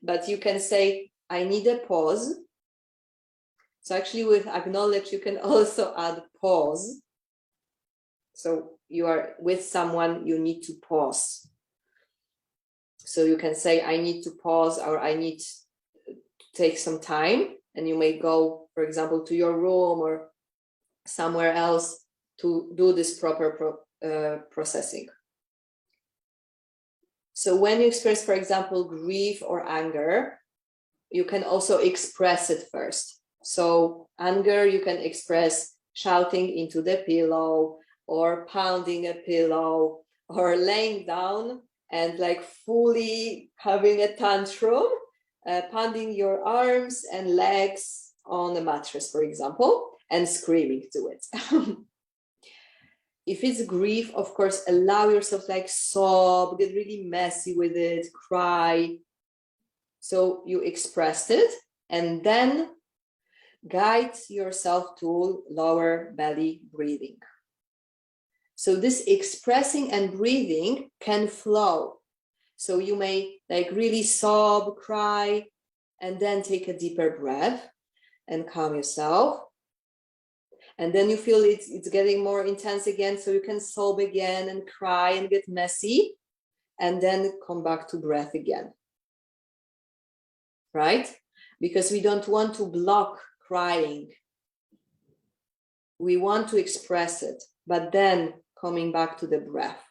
but you can say, I need a pause. So actually with acknowledge, you can also add pause. So you are with someone, you need to pause. So you can say, I need to pause, or I need to take some time. And you may go, for example, to your room or somewhere else to do this proper processing. So when you express, for example, grief or anger, you can also express it first. So anger, you can express shouting into the pillow or pounding a pillow or laying down and like fully having a tantrum, pounding your arms and legs on the mattress, for example, and screaming to it. If it's grief, of course, allow yourself like sob, get really messy with it, cry. So you expressed it, and then guide yourself to lower belly breathing. So this expressing and breathing can flow. So you may like really sob, cry, and then take a deeper breath and calm yourself. And then you feel it's getting more intense again, so you can sob again and cry and get messy, and then come back to breath again. Right? Because we don't want to block crying. we want to express it, but then coming back to the breath.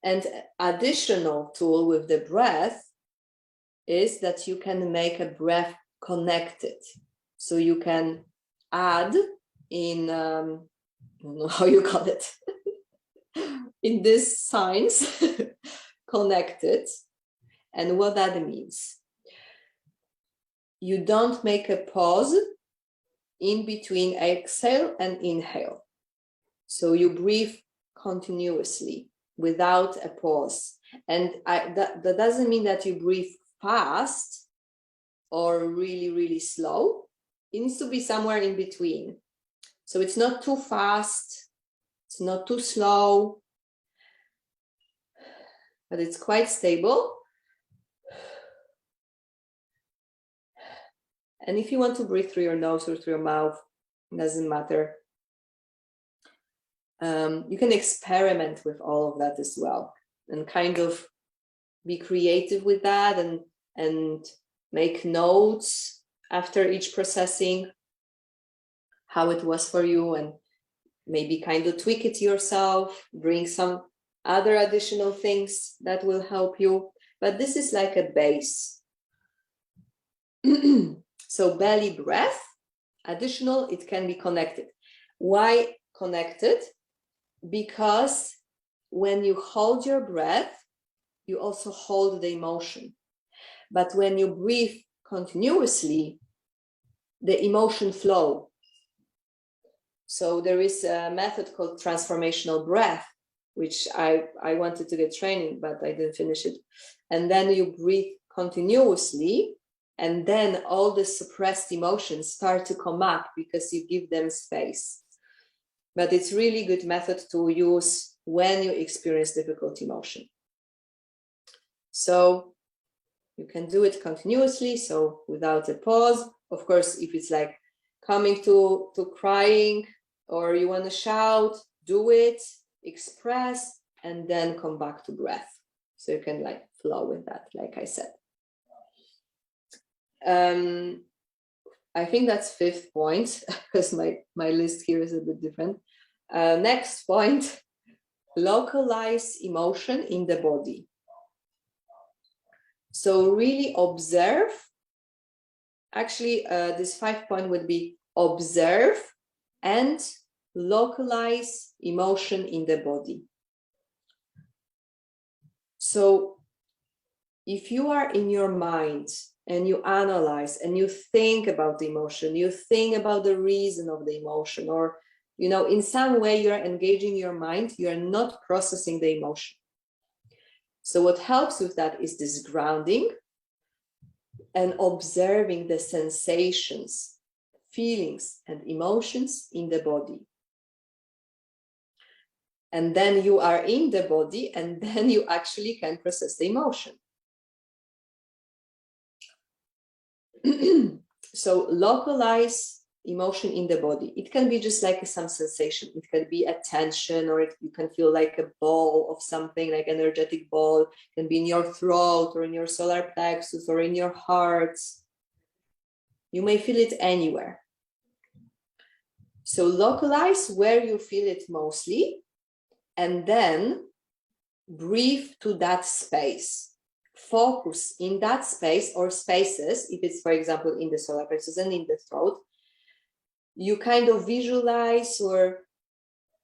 And additional tool with the breath is that you can make a breath connected. So you can add in, I don't know how you call it, in this signs, connected. And what that means, you don't make a pause in between exhale and inhale. So you breathe continuously without a pause. And that doesn't mean that you breathe fast or really, really slow. It needs to be somewhere in between. So it's not too fast, it's not too slow, but it's quite stable. And if you want to breathe through your nose or through your mouth, it doesn't matter. You can experiment with all of that as well and kind of be creative with that and make notes after each processing, how it was for you, and maybe kind of tweak it yourself, bring some other additional things that will help you. But this is like a base. So belly breath, additional, it can be connected. Why connected? Because when you hold your breath, you also hold the emotion. But when you breathe continuously, the emotion flow. So there is a method called transformational breath, which I wanted to get training, but I didn't finish it. And then you breathe continuously, and then all the suppressed emotions start to come up because you give them space. But it's really good method to use when you experience difficult emotion. So you can do it continuously, so without a pause. Of course, if it's like coming to crying or you want to shout, do it, express, and then come back to breath. So you can like flow with that, like I said. I think that's 5th point, because my list here is a bit different. Next point, localize emotion in the body. So really observe. Actually, this 5th point would be observe and localize emotion in the body. So if you are in your mind and you analyze and you think about the emotion, you think about the reason of the emotion, or in some way you're engaging your mind, you are not processing the emotion. So what helps with that is this grounding and observing the sensations, feelings, and emotions in the body. And then you are in the body, and then you actually can process the emotion. So localize emotion in the body. It can be just like some sensation. It can be a tension, or you can feel like a ball of something, like energetic ball. It can be in your throat or in your solar plexus or in your heart. You may feel it anywhere. So localize where you feel it mostly, and then breathe to that space. Focus in that space or spaces, if it's, for example, in the solar plexus and in the throat. You kind of visualize or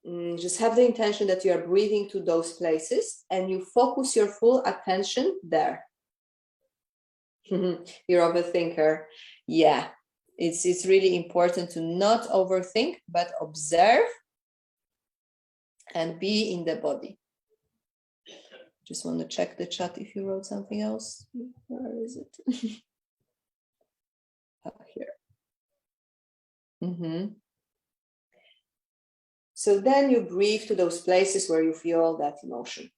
just have the intention that you are breathing to those places, and you focus your full attention there. You're overthinker. Yeah, it's really important to not overthink, but observe and be in the body. Just want to check the chat if you wrote something else. Where is it? Here. So then you breathe to those places where you feel that emotion.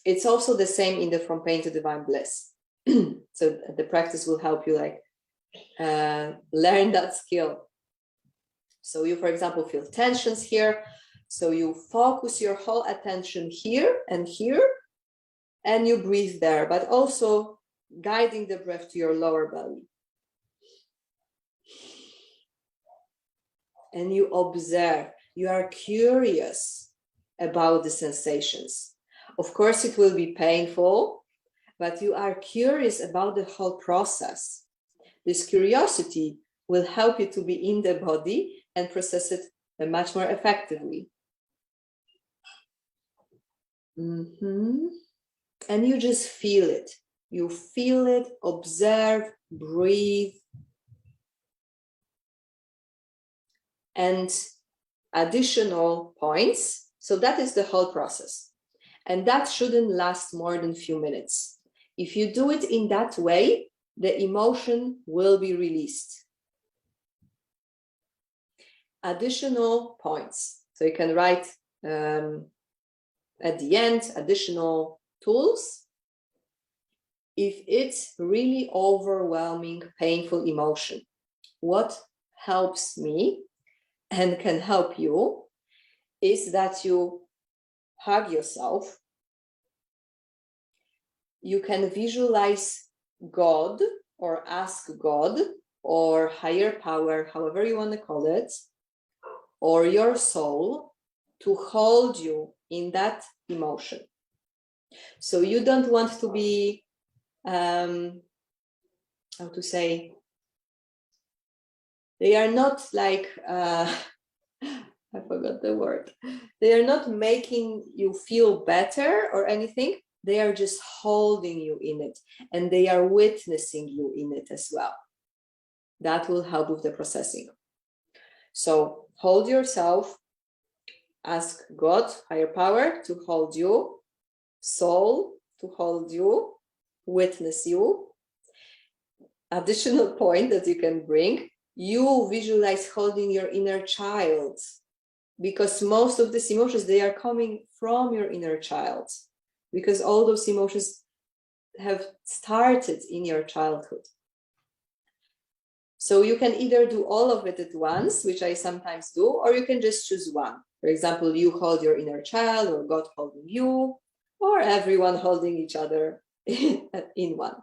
It's also the same in the From Pain to Divine Bliss. So the practice will help you learn that skill. So you, for example, feel tensions here. So you focus your whole attention here, and you breathe there, but also guiding the breath to your lower belly. and you observe. You are curious about the sensations. Of course, it will be painful, but you are curious about the whole process. This curiosity will help you to be in the body and process it much more effectively. And you just feel it. You feel it, observe, breathe. And additional points. So that is the whole process. And that shouldn't last more than a few minutes. If you do it in that way, the emotion will be released. Additional points. So you can write at the end, additional tools. If it's really overwhelming, painful emotion, what helps me and can help you is that you hug yourself. You can visualize God or ask God or higher power, however you want to call it, or your soul to hold you in that emotion. So you don't want to be, how to say, they are not like, I forgot the word. They are not making you feel better or anything. They are just holding you in it, and they are witnessing you in it as well. That will help with the processing. So hold yourself, ask God, higher power, to hold you, soul to hold you, witness you. Additional point that you can bring, you visualize holding your inner child, because most of these emotions, they are coming from your inner child, because all those emotions have started in your childhood. So you can either do all of it at once, which I sometimes do, or you can just choose one. For example, you hold your inner child, or God holding you, or everyone holding each other in one.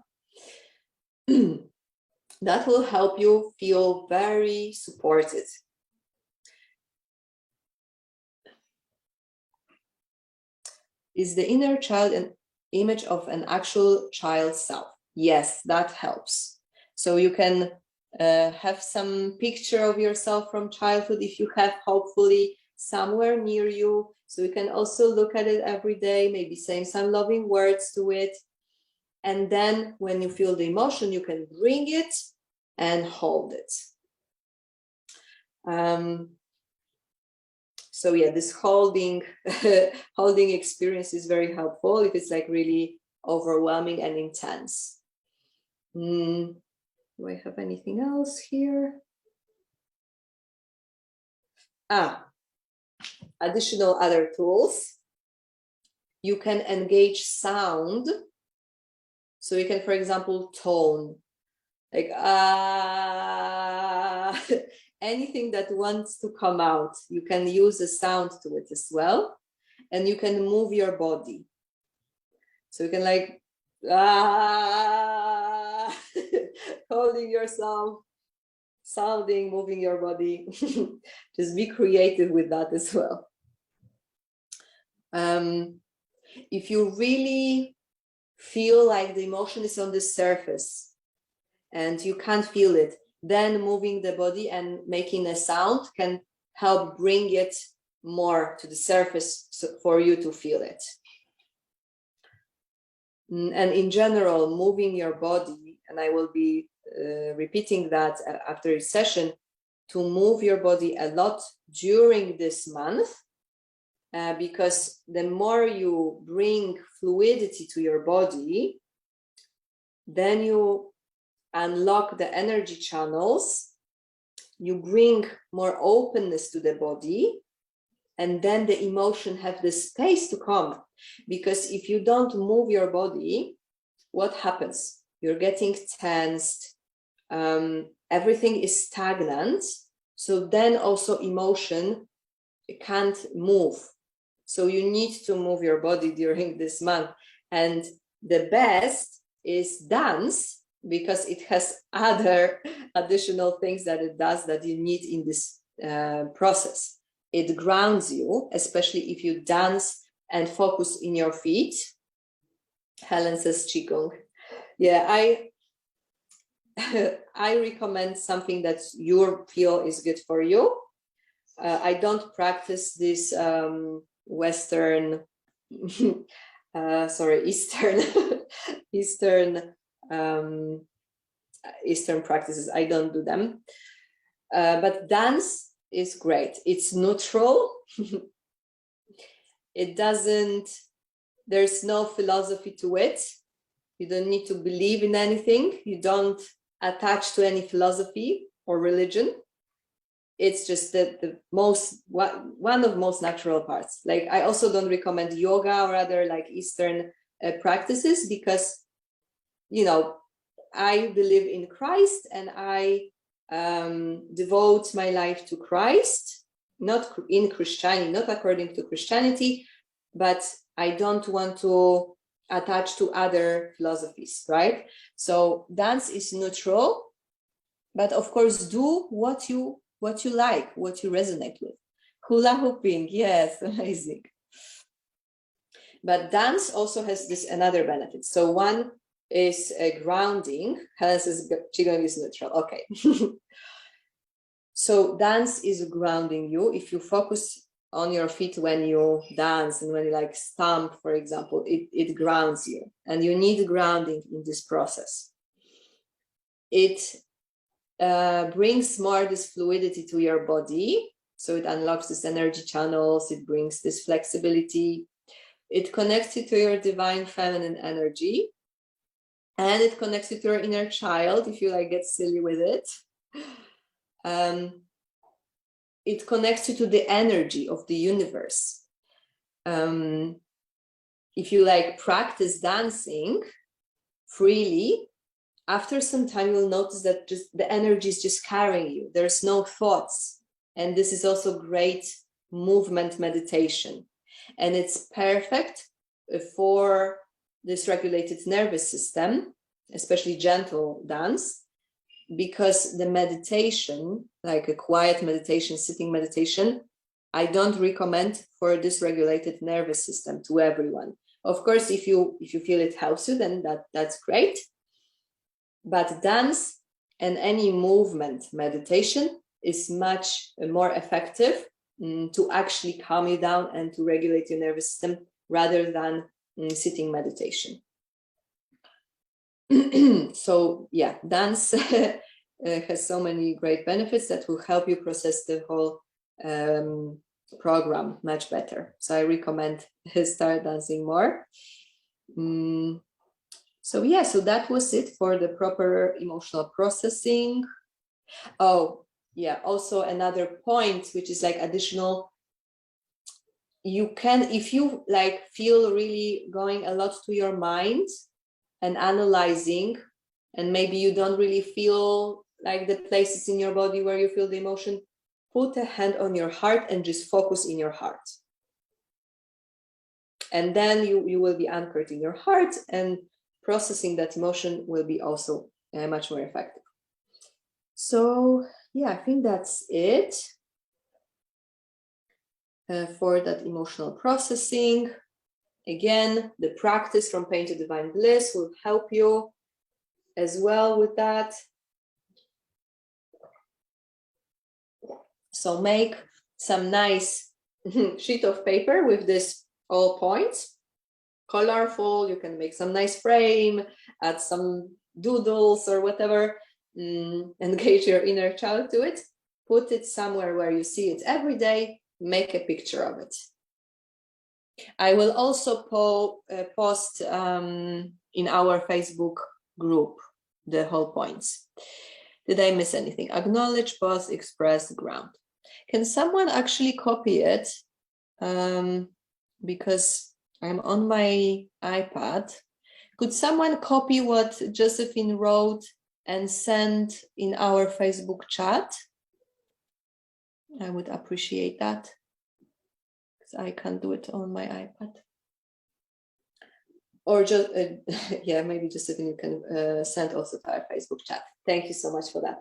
That will help you feel very supported. Is the inner child an image of an actual child self? Yes, that helps. So you can have some picture of yourself from childhood, if you have, hopefully somewhere near you. So you can also look at it every day, maybe saying some loving words to it. And then when you feel the emotion, you can bring it and hold it. So yeah, this holding experience is very helpful if it's like really overwhelming and intense. Do I have anything else here? Additional other tools. You can engage sound. So you can, for example, tone, like anything that wants to come out. You can use a sound to it as well. And you can move your body. So you can like holding yourself, sounding, moving your body. Just be creative with that as well. If you really feel like the emotion is on the surface and you can't feel it, then moving the body and making a sound can help bring it more to the surface for you to feel it. And in general, moving your body, and I will be repeating that after each session, to move your body a lot during this month, because the more you bring fluidity to your body, then you unlock the energy channels, you bring more openness to the body, and then the emotion have the space to come. Because if you don't move your body, what happens? You're getting tensed, everything is stagnant, so then also emotion can't move. So you need to move your body during this month. And the best is dance, because it has other additional things that it does that you need in this process. It grounds you, especially if you dance and focus in your feet. Helen says Qigong. Yeah, I recommend something that you feel is good for you. I don't practice this Western, Eastern, Eastern practices. I don't do them. But dance is great. It's neutral. It doesn't, there's no philosophy to it. You don't need to believe in anything. You don't attach to any philosophy or religion. It's just one of most natural parts. Like, I also don't recommend yoga or other like Eastern practices, because, you know, I believe in Christ and I devote my life to Christ, not in Christianity, not according to Christianity, but I don't want to attach to other philosophies, right? So dance is neutral, but of course do what you like, what you resonate with. Hula hooping, yes, amazing. But dance also has this another benefit. So one is grounding. Helen says Qigong is neutral. Okay. So dance is grounding you. If you focus on your feet when you dance and when you like stomp, for example, it grounds you, and you need grounding in this process. It brings more this fluidity to your body. So it unlocks this energy channels. It brings this flexibility. It connects you to your divine feminine energy, and it connects you to your inner child if you like get silly with it. It connects you to the energy of the universe. If you like practice dancing freely, after some time you'll notice that just the energy is just carrying you. There's no thoughts, and this is also great movement meditation. And it's perfect for this regulated nervous system, especially gentle dance, because the meditation, like a quiet meditation, sitting meditation, I don't recommend for dysregulated nervous system to everyone. Of course, if you feel it helps you, then that's great. But dance and any movement meditation is much more effective to actually calm you down and to regulate your nervous system rather than sitting meditation. So yeah, dance has so many great benefits that will help you process the whole program much better. So I recommend start dancing more. So yeah, so that was it for the proper emotional processing. Oh yeah, also another point, which is like additional, you can, if you like feel really going a lot to your mind and analyzing, and maybe you don't really feel like the places in your body where you feel the emotion, put a hand on your heart and just focus in your heart. And then you will be anchored in your heart, and processing that emotion will be also much more effective. So yeah, I think that's it for that emotional processing. Again, the practice from pain to divine bliss will help you as well with that. So make some nice sheet of paper with this all points, colorful. You can make some nice frame, add some doodles or whatever, engage your inner child to it, put it somewhere where you see it every day, make a picture of it. I will also post in our Facebook group the whole points. Did I miss anything? Acknowledge, pause, express, ground. Can someone actually copy it? Because I'm on my iPad. Could someone copy what Josephine wrote and send in our Facebook chat? I would appreciate that, because I can't do it on my iPad. Or just, yeah, maybe Josephine, you can send also to our Facebook chat. Thank you so much for that.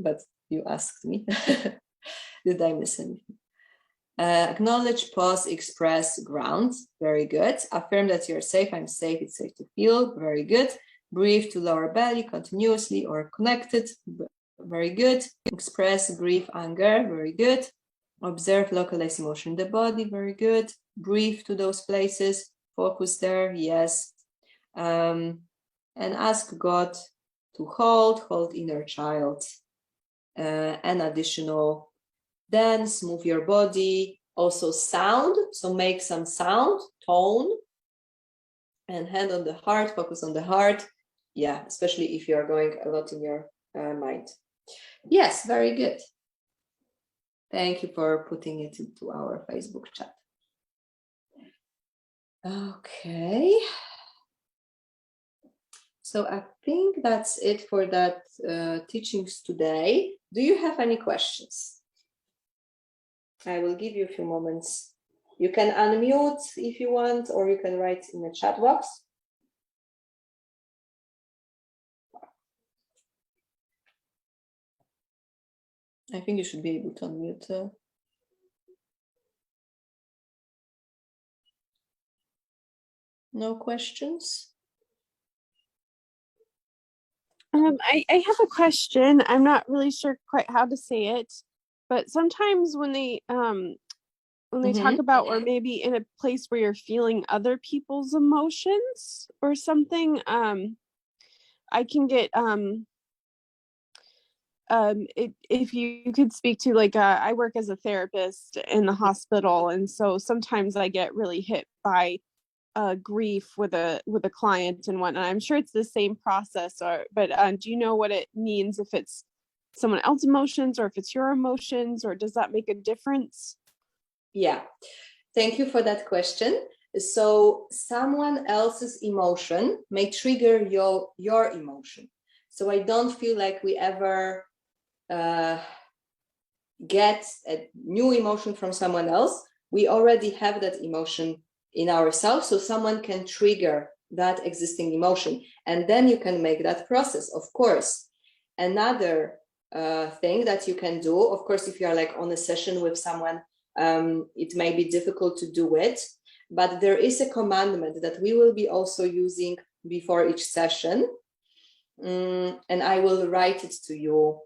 But you asked me. Did I miss anything? Acknowledge, pause, express, ground. Very good. Affirm that you're safe. I'm safe. It's safe to feel. Very good. Breathe to lower belly continuously or connected. Very good. Express grief, anger. Very good. Observe, localize emotion in the body. Very good. Breathe to those places. Focus there. Yes. And ask God to hold inner child. And additional dance, move your body, also sound. So make some sound, tone, and hand on the heart, focus on the heart. Yeah, especially if you are going a lot in your mind. Yes, very good. Thank you for putting it into our Facebook chat. Okay. So I think that's it for that teachings today. Do you have any questions? I will give you a few moments. You can unmute if you want, or you can write in the chat box. I think you should be able to unmute. No questions? I have a question. I'm not really sure quite how to say it, but sometimes when they talk about, or maybe in a place where you're feeling other people's emotions or something, I can get if you could speak to, like, I work as a therapist in the hospital, and so sometimes I get really hit by grief with a client and whatnot. I'm sure it's the same process, but do you know what it means, if it's someone else's emotions or if it's your emotions, or does that make a difference? Yeah, thank you for that question. So someone else's emotion may trigger your emotion. So I don't feel like we ever get a new emotion from someone else. We already have that emotion in ourselves, so someone can trigger that existing emotion, and then you can make that process, of course. Another thing that you can do, of course, if you are like on a session with someone, it may be difficult to do it, but there is a commandment that we will be also using before each session, and I will write it to you.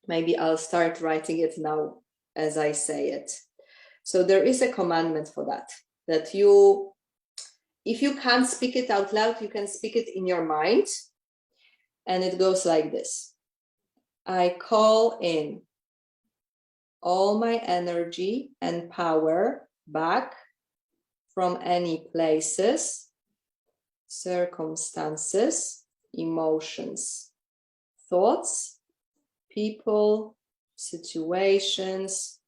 Maybe I'll start writing it now as I say it. So there is a commandment for that you, if you can't speak it out loud, you can speak it in your mind. And it goes like this. I call in all my energy and power back from any places, circumstances, emotions, thoughts, people, situations.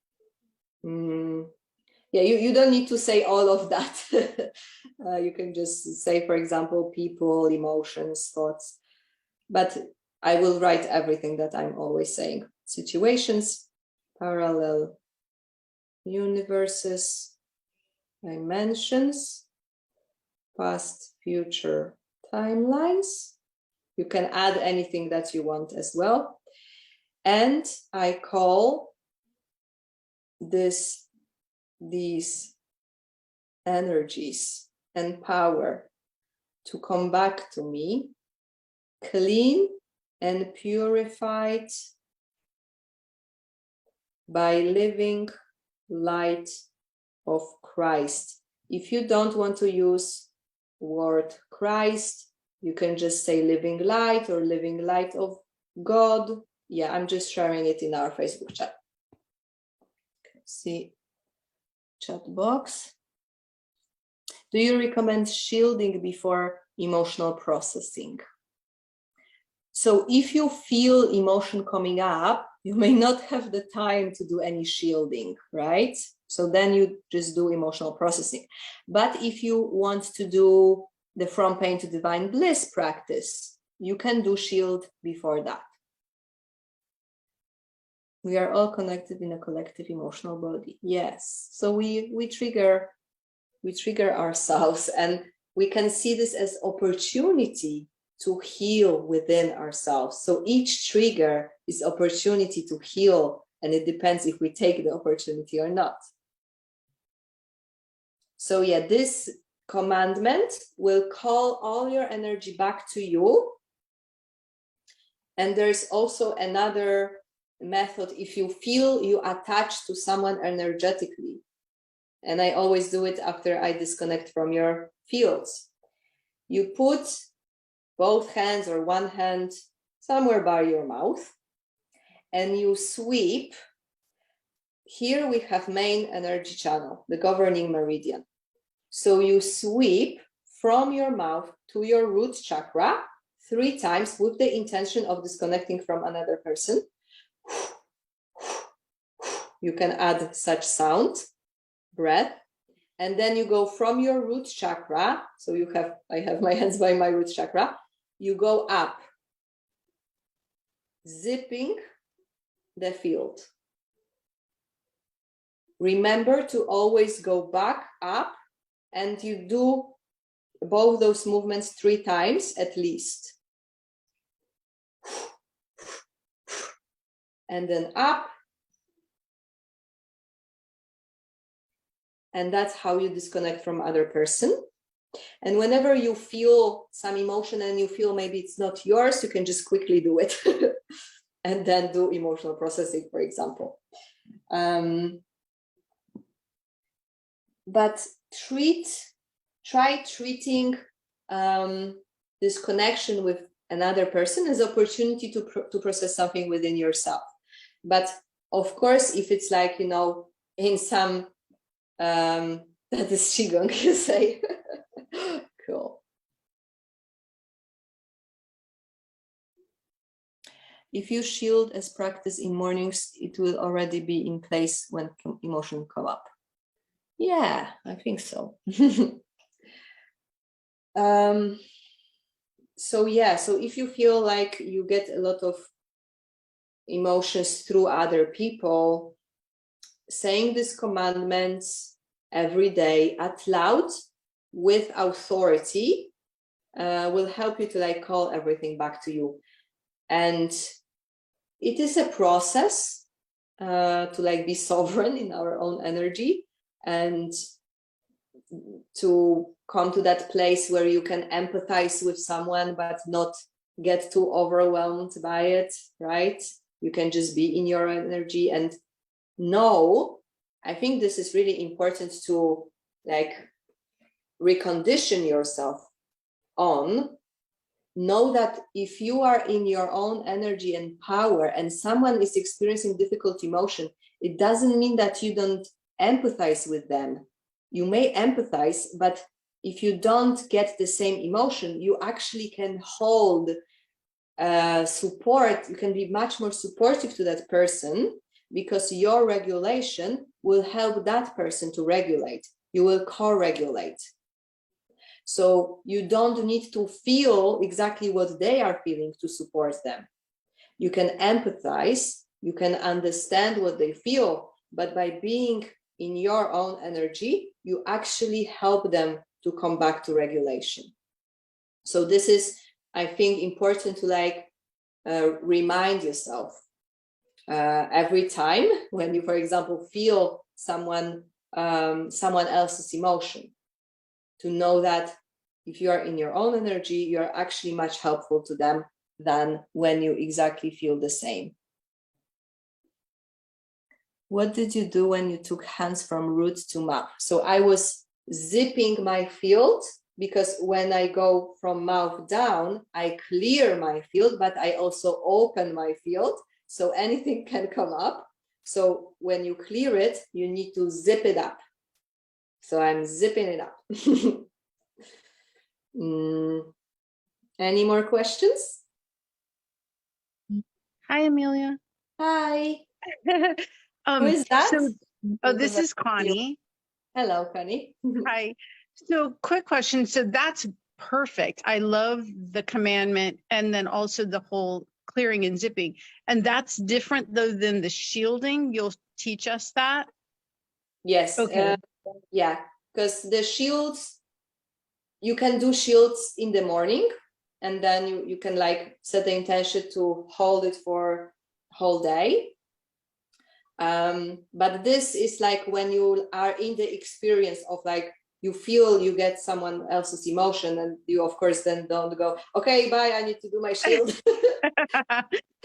Yeah, you don't need to say all of that. You can just say, for example, people, emotions, thoughts. But I will write everything that I'm always saying. Situations, parallel universes, dimensions, past, future timelines. You can add anything that you want as well. And I call these energies and power to come back to me, clean and purified by living light of Christ. If you don't want to use word Christ, you can just say living light or living light of God. Yeah, I'm just sharing it in our Facebook chat. See chat box. Do you recommend shielding before emotional processing? So if you feel emotion coming up, you may not have the time to do any shielding, right? So then you just do emotional processing. But if you want to do the From Pain to Divine Bliss practice, you can do shield before that. We are all connected in a collective emotional body. Yes. So we trigger ourselves, and we can see this as opportunity to heal within ourselves. So each trigger is opportunity to heal And it depends if we take the opportunity or not. So yeah, this commandment will call all your energy back to you. And there's also another method if you feel you attach to someone energetically. And I always do it after I disconnect from your fields. You put both hands or one hand somewhere by your mouth and you sweep. Here we have main energy channel, the governing meridian. So you sweep from your mouth to your root chakra 3 times with the intention of disconnecting from another person. You can add such sound, breath, and then you go from your root chakra. So I have my hands by my root chakra. You go up, zipping the field. Remember to always go back up, and you do both those movements 3 times at least. And then up. And that's how you disconnect from other person. And whenever you feel some emotion and you feel maybe it's not yours, you can just quickly do it and then do emotional processing, for example. But try treating this connection with another person as opportunity to process something within yourself. But of course, if it's like, you know, in some that is qigong, you say. Cool. If you shield as practice in mornings, it will already be in place when emotion come up. Yeah, I think so. So yeah, so if you feel like you get a lot of emotions through other people, saying these commandments every day out loud with authority will help you to like call everything back to you. And it is a process to like be sovereign in our own energy and to come to that place where you can empathize with someone but not get too overwhelmed by it, right? You can just be in your energy and know. I think this is really important to like recondition yourself on. Know that if you are in your own energy and power and someone is experiencing difficult emotion, it doesn't mean that you don't empathize with them. You may empathize, but if you don't get the same emotion, you actually can hold support. You can be much more supportive to that person because your regulation will help that person to regulate. You will co-regulate. So you don't need to feel exactly what they are feeling to support them. You can empathize, you can understand what they feel, but by being in your own energy, you actually help them to come back to regulation. So this is, I think, important to like remind yourself every time when you, for example, feel someone else's emotion, to know that if you are in your own energy, you're actually much helpful to them than when you exactly feel the same. What did you do when you took hands from root to mouth? So I was zipping my field because when I go from mouth down, I clear my field, but I also open my field so anything can come up. So when you clear it, you need to zip it up. So I'm zipping it up. Any more questions? Hi, Amelia. Hi. Who is that? This is Connie. Hello, Connie. Hi. So quick question. So that's perfect. I love the commandment and then also the whole clearing and zipping. And that's different though than the shielding. You'll teach us that? Yes. Okay. Yeah, because the shields, you can do shields in the morning and then you can like set the intention to hold it for whole day. But this is like when you are in the experience of like, you feel you get someone else's emotion, and you of course then don't go, okay, bye, I need to do my shield.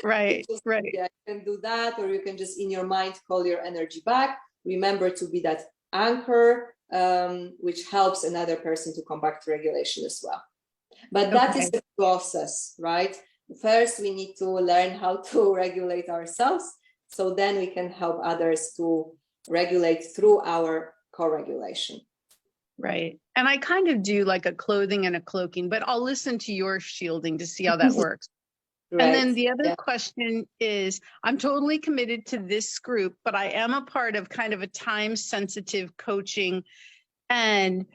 Right, Just, right. yeah, you can do that, or you can just in your mind call your energy back. Remember to be that anchor, which helps another person to come back to regulation as well. But that is the process, right? First, we need to learn how to regulate ourselves, so then we can help others to regulate through our co-regulation. Right. And I kind of do like a clothing and a cloaking, but I'll listen to your shielding to see how that works. Right. And then the other question is, I'm totally committed to this group, but I am a part of kind of a time sensitive coaching. And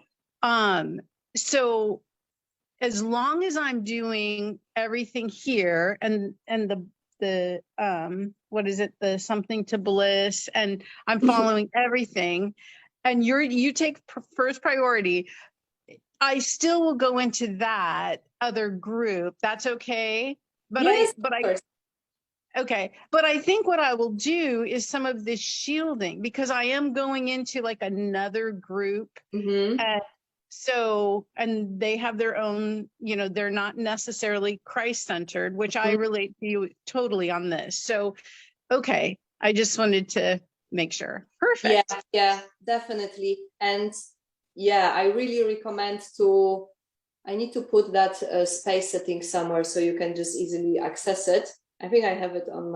so as long as I'm doing everything here and the what is it, the something to bliss, and I'm following everything, and you take first priority, I still will go into that other group. That's okay. But yes, okay. But I think what I will do is some of this shielding, because I am going into like another group. Mm-hmm. And so, and they have their own, they're not necessarily Christ-centered, which I relate to you totally on this. So, okay. I just wanted to make sure. Perfect. Yeah, definitely. And yeah, I really recommend I need to put that space setting somewhere so you can just easily access it. I think I have it on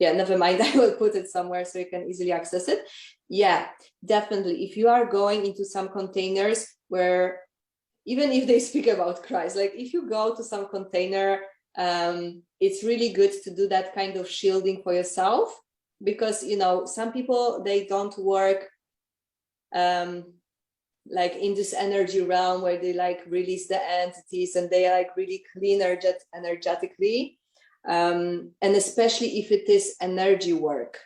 never mind. I will put it somewhere so you can easily access it. Yeah, definitely. If you are going into some containers where, even if they speak about Christ, like if you go to some container, it's really good to do that kind of shielding for yourself, because, some people, they don't work like in this energy realm where they like release the entities and they are like really clean energetically. And especially if it is energy work,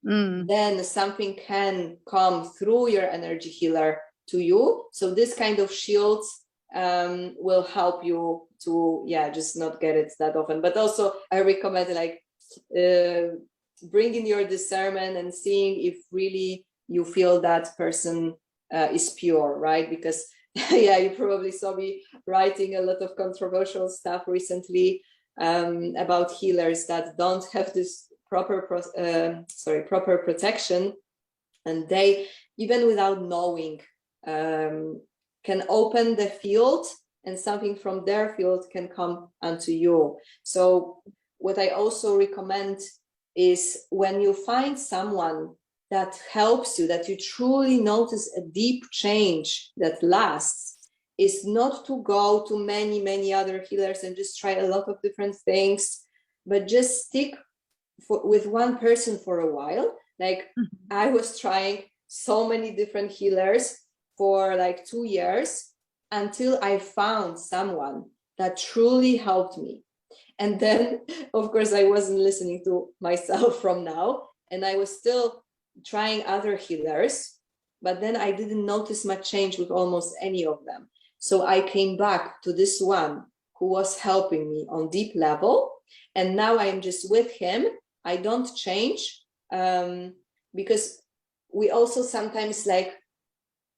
then something can come through your energy healer to you. So this kind of shields will help you to, just not get it that often. But also I recommend like bringing your discernment and seeing if really you feel that person is pure, right? Because you probably saw me writing a lot of controversial stuff recently about healers that don't have this proper protection, and they, even without knowing, can open the field, and something from their field can come onto you. So what I also recommend is, when you find someone that helps you, that you truly notice a deep change that lasts, is not to go to many other healers and just try a lot of different things, but just stick with one person for a while. Like I was trying so many different healers for like 2 years until I found someone that truly helped me. And then, of course, I wasn't listening to myself from now, and I was still trying other healers, but then I didn't notice much change with almost any of them. So I came back to this one who was helping me on deep level, and now I'm just with him. I don't change, because we also sometimes like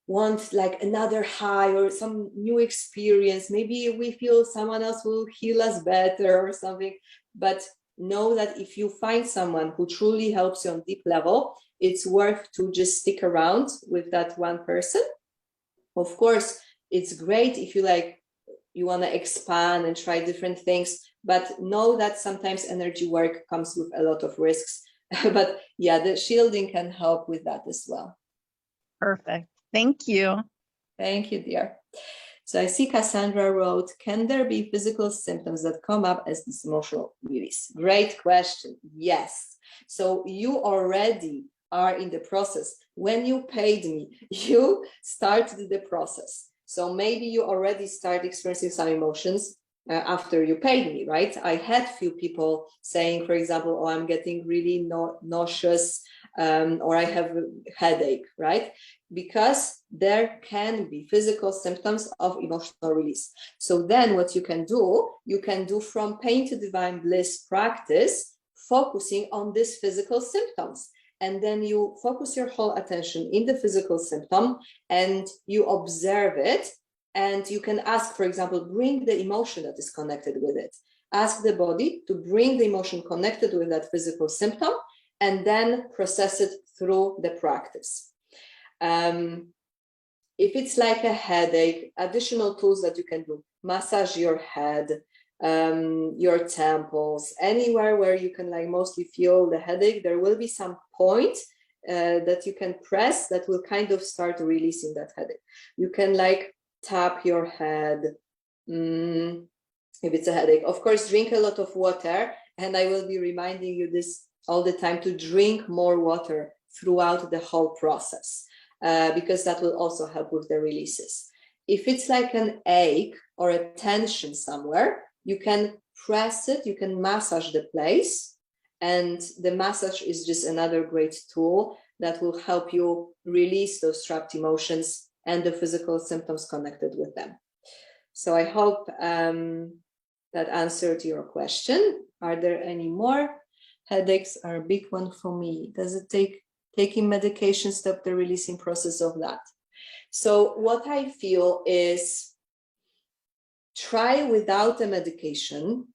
want like another high or some new experience. Maybe we feel someone else will heal us better or something. But know that if you find someone who truly helps you on deep level, it's worth to just stick around with that one person. Of course, it's great if you want to expand and try different things, but know that sometimes energy work comes with a lot of risks. But the shielding can help with that as well. Perfect. Thank you. Thank you, dear. So I see Cassandra wrote, can there be physical symptoms that come up as this emotional release? Great question. Yes. So you already are in the process. When you paid me, you started the process. So maybe you already start experiencing some emotions after you paid me, right? I had few people saying, for example, oh, I'm getting really nauseous, or I have a headache, right? Because there can be physical symptoms of emotional release. So then what you can do from pain to divine bliss practice, focusing on these physical symptoms. and then you focus your whole attention in the physical symptom and you observe it. And you can ask, for example, bring the emotion that is connected with it. Ask the body to bring the emotion connected with that physical symptom and then process it through the practice. If it's like a headache, additional tools that you can do, massage your head, your temples, anywhere where you can like mostly feel the headache, there will be some point that you can press that will kind of start releasing that headache. You can like tap your head if it's a headache. Of course, drink a lot of water, and I will be reminding you this all the time, to drink more water throughout the whole process, because that will also help with the releases. If it's like an ache or a tension somewhere, you can press it, you can massage the place, and the massage is just another great tool that will help you release those trapped emotions and the physical symptoms connected with them. So I hope that answered your question. Are there any more? Headaches are a big one for me. Does it taking medication stop the releasing process of that? So what I feel is, try without a medication,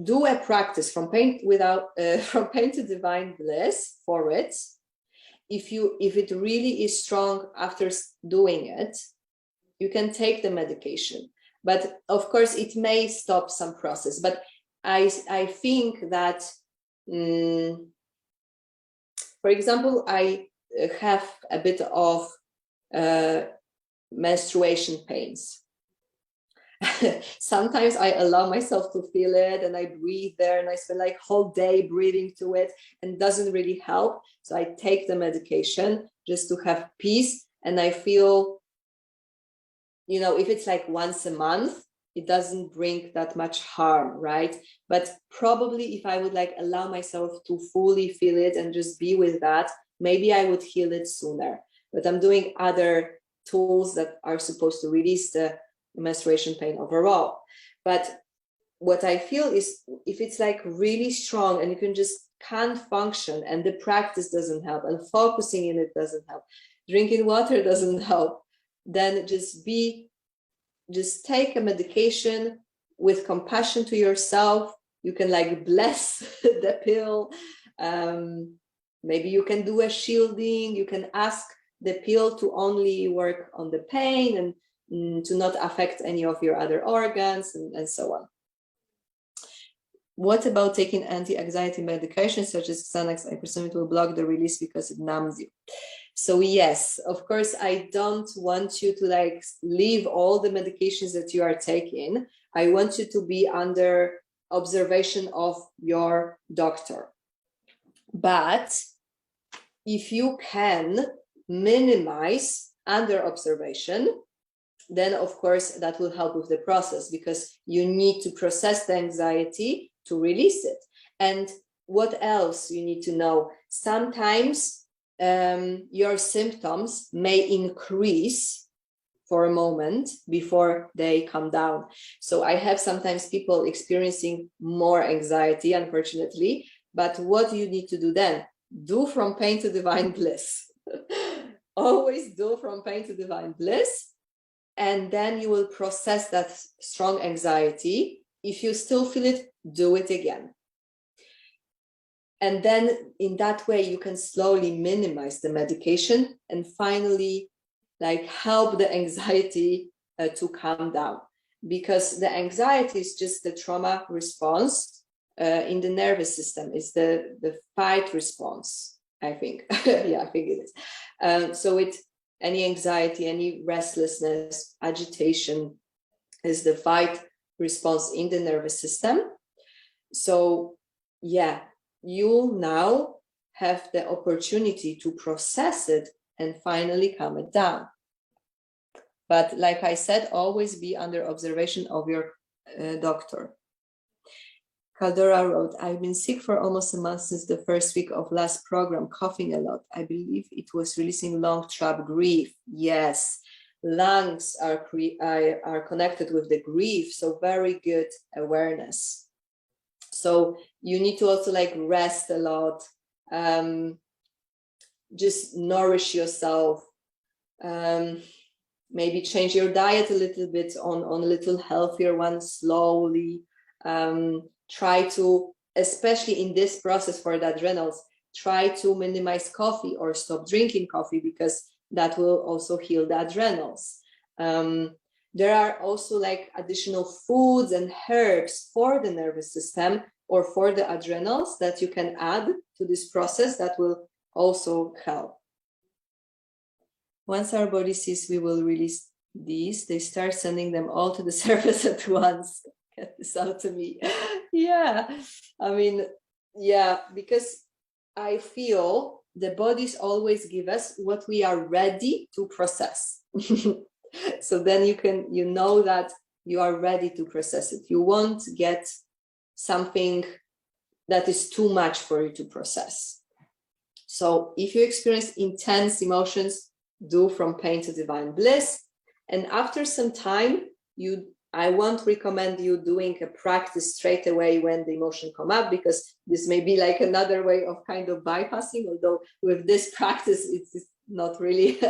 do a practice from pain from pain to divine bliss for it. If it really is strong after doing it, you can take the medication, but of course it may stop some process. But I think that, for example, I have a bit of menstruation pains. Sometimes I allow myself to feel it and I breathe there and I spend like whole day breathing to it, and doesn't really help. So I take the medication just to have peace. And I feel, if it's like once a month, it doesn't bring that much harm, right? But probably if I would like allow myself to fully feel it and just be with that, maybe I would heal it sooner. But I'm doing other tools that are supposed to release the menstruation pain overall. But what I feel is, if it's like really strong and you can't function, and the practice doesn't help, and focusing in it doesn't help, drinking water doesn't help, then just take a medication with compassion to yourself. You can like bless the pill. Maybe you can do a shielding. You can ask the pill to only work on the pain and to not affect any of your other organs, and so on. What about taking anti-anxiety medications such as Xanax? I presume it will block the release because it numbs you. So yes, of course, I don't want you to like leave all the medications that you are taking. I want you to be under observation of your doctor. But if you can minimize under observation, then of course that will help with the process, because you need to process the anxiety to release it. And what else you need to know? Sometimes your symptoms may increase for a moment before they come down. So I have sometimes people experiencing more anxiety, unfortunately, but what you need to do then? Do from pain to divine bliss. Always do from pain to divine bliss. And then you will process that strong anxiety. If you still feel it, do it again. And then in that way, you can slowly minimize the medication and finally like help the anxiety to calm down. Because the anxiety is just the trauma response in the nervous system. It's the fight response, I think. Yeah, I think it is. So any anxiety, any restlessness, agitation is the fight response in the nervous system. So yeah, you'll now have the opportunity to process it and finally calm it down. But like I said, always be under observation of your doctor. Caldera wrote, I've been sick for almost a month since the first week of last program, coughing a lot. I believe it was releasing lung trap grief. Yes, lungs are connected with the grief, so very good awareness. So you need to also like rest a lot. just nourish yourself. Maybe change your diet a little bit on a little healthier one slowly. Try to, especially in this process for the adrenals, try to minimize coffee or stop drinking coffee, because that will also heal the adrenals. There are also like additional foods and herbs for the nervous system or for the adrenals that you can add to this process that will also help. Once our body sees we will release these, they start sending them all to the surface at once. Get this out to me. Yeah, I mean, yeah, because I feel the bodies always give us what we are ready to process. So then you know that you are ready to process it. You won't get something that is too much for you to process. So if you experience intense emotions, do from pain to divine bliss. And after some time, I won't recommend you doing a practice straight away when the emotion come up, because this may be like another way of kind of bypassing, although with this practice, it's not really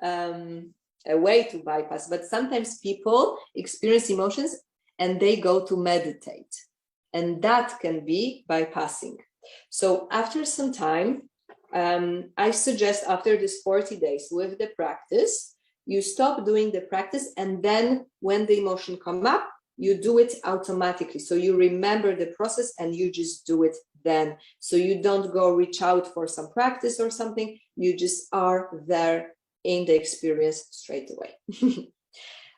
a way to bypass. But sometimes people experience emotions and they go to meditate, and that can be bypassing. So after some time, I suggest after this 40 days with the practice, you stop doing the practice, and then when the emotion come up, you do it automatically. So you remember the process and you just do it then. So you don't go reach out for some practice or something. You just are there in the experience straight away.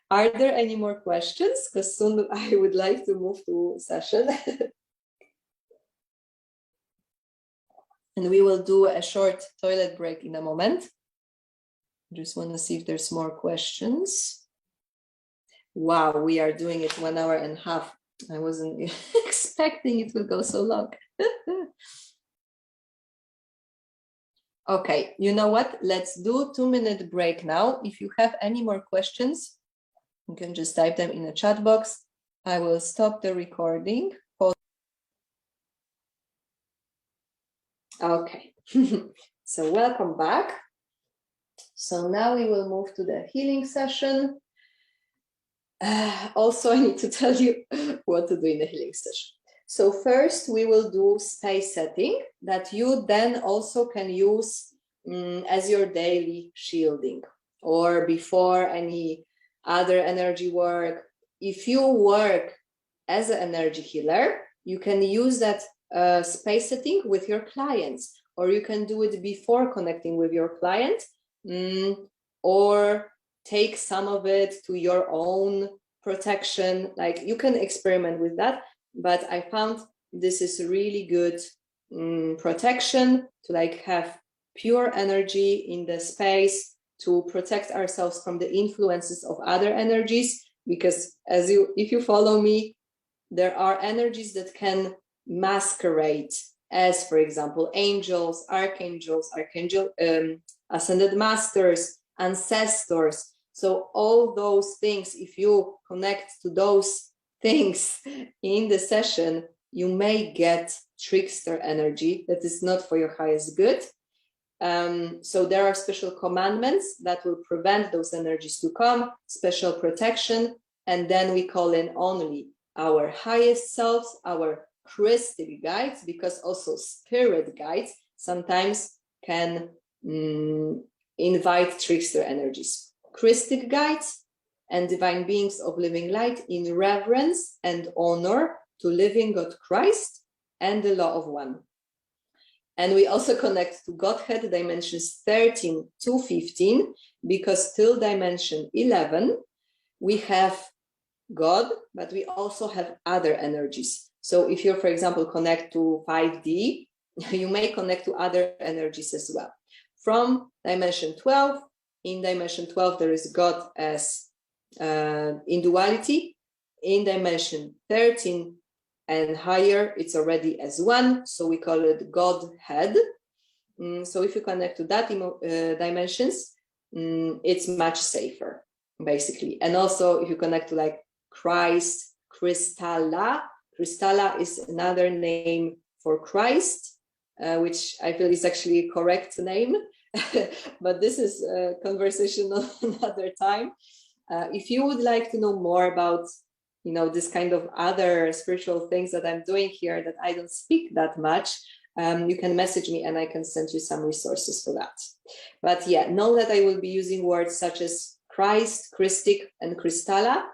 Are there any more questions? Because soon I would like to move to session. And we will do a short toilet break in a moment. Just want to see if there's more questions. Wow, we are doing it 1 hour and a half. I wasn't expecting it would go so long. Okay, you know what? Let's do a 2-minute break now. If you have any more questions, you can just type them in the chat box. I will stop the recording. Okay, so welcome back. So now we will move to the healing session. Also, I need to tell you what to do in the healing session. So first we will do space setting that you then also can use as your daily shielding or before any other energy work. If you work as an energy healer, you can use that space setting with your clients, or you can do it before connecting with your client, or take some of it to your own protection. Like, you can experiment with that, but I found this is really good protection to like have pure energy in the space to protect ourselves from the influences of other energies. Because if you follow me, there are energies that can masquerade as, for example, angels, archangels, ascended masters, ancestors. So all those things, if you connect to those things in the session, you may get trickster energy that is not for your highest good. So there are special commandments that will prevent those energies to come, special protection, and then we call in only our highest selves, our Christic guides, because also spirit guides sometimes can invite trickster energies. Christic guides and divine beings of living light in reverence and honor to living God Christ and the law of one. And we also connect to Godhead dimensions 13 to 15, because till dimension 11, we have God, but we also have other energies. So if you, for example, connect to 5D, you may connect to other energies as well. From dimension 12, in dimension 12, there is God as in duality. In dimension 13 and higher, it's already as one, so we call it Godhead. So if you connect to that dimensions, it's much safer, basically. And also if you connect to like Christ, Kristalla is another name for Christ, which I feel is actually a correct name. but this is a conversation another time. If you would like to know more about, this kind of other spiritual things that I'm doing here that I don't speak that much, you can message me and I can send you some resources for that. But yeah, know that I will be using words such as Christ, Christic, and Kristalla.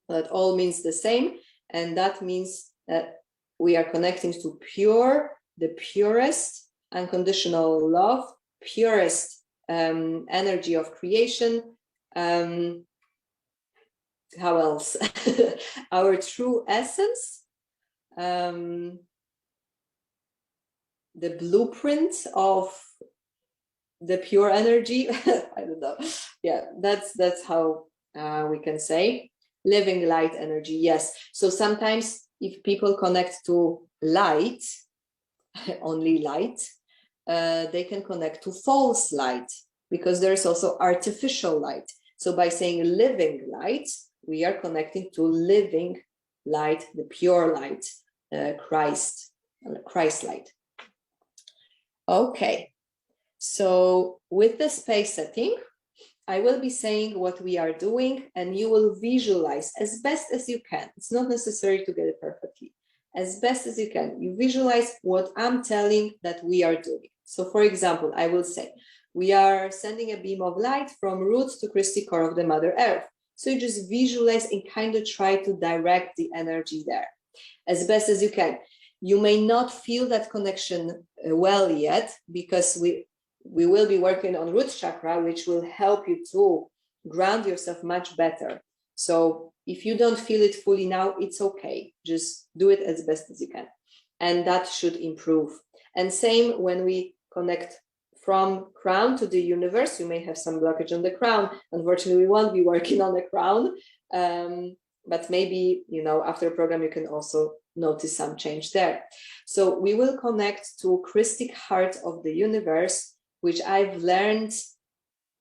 That all means the same. And that means that we are connecting to pure, the purest unconditional love, purest energy of creation. How else? Our true essence, the blueprint of the pure energy. I don't know. Yeah, that's how we can say. Living light energy, yes. So sometimes if people connect to light, only light, they can connect to false light, because there's also artificial light. So by saying living light, we are connecting to living light, the pure light, Christ light. Okay, so with the space setting, I will be saying what we are doing, and you will visualize as best as you can. It's not necessary to get it perfectly. As best as you can, you visualize what I'm telling that we are doing. So for example, I will say, we are sending a beam of light from roots to crystal core of the Mother Earth. So you just visualize and kind of try to direct the energy there as best as you can. You may not feel that connection well yet, because we will be working on root chakra, which will help you to ground yourself much better. So if you don't feel it fully now, it's okay. Just do it as best as you can. And that should improve. And same when we connect from crown to the universe, you may have some blockage on the crown. Unfortunately, we won't be working on the crown. But maybe, after a program, you can also notice some change there. So we will connect to Christic heart of the universe, which I've learned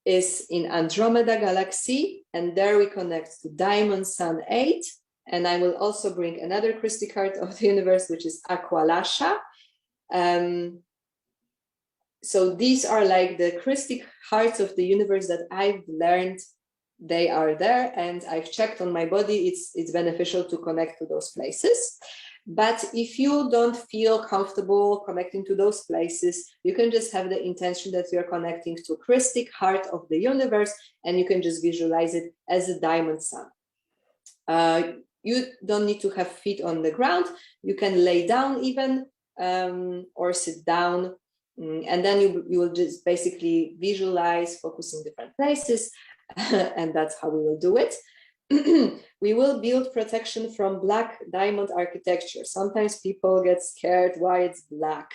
is in Andromeda galaxy, and there we connect to Diamond Sun 8, and I will also bring another Christic heart of the universe, which is Aqualasha. So these are like the Christic hearts of the universe that I've learned they are there, and I've checked on my body, it's beneficial to connect to those places. But if you don't feel comfortable connecting to those places, you can just have the intention that you're connecting to Christic heart of the universe, and you can just visualize it as a diamond sun. You don't need to have feet on the ground. You can lay down even, or sit down, and then you will just basically visualize, focus in different places, and that's how we will do it. We will build protection from black diamond architecture. Sometimes people get scared why it's black.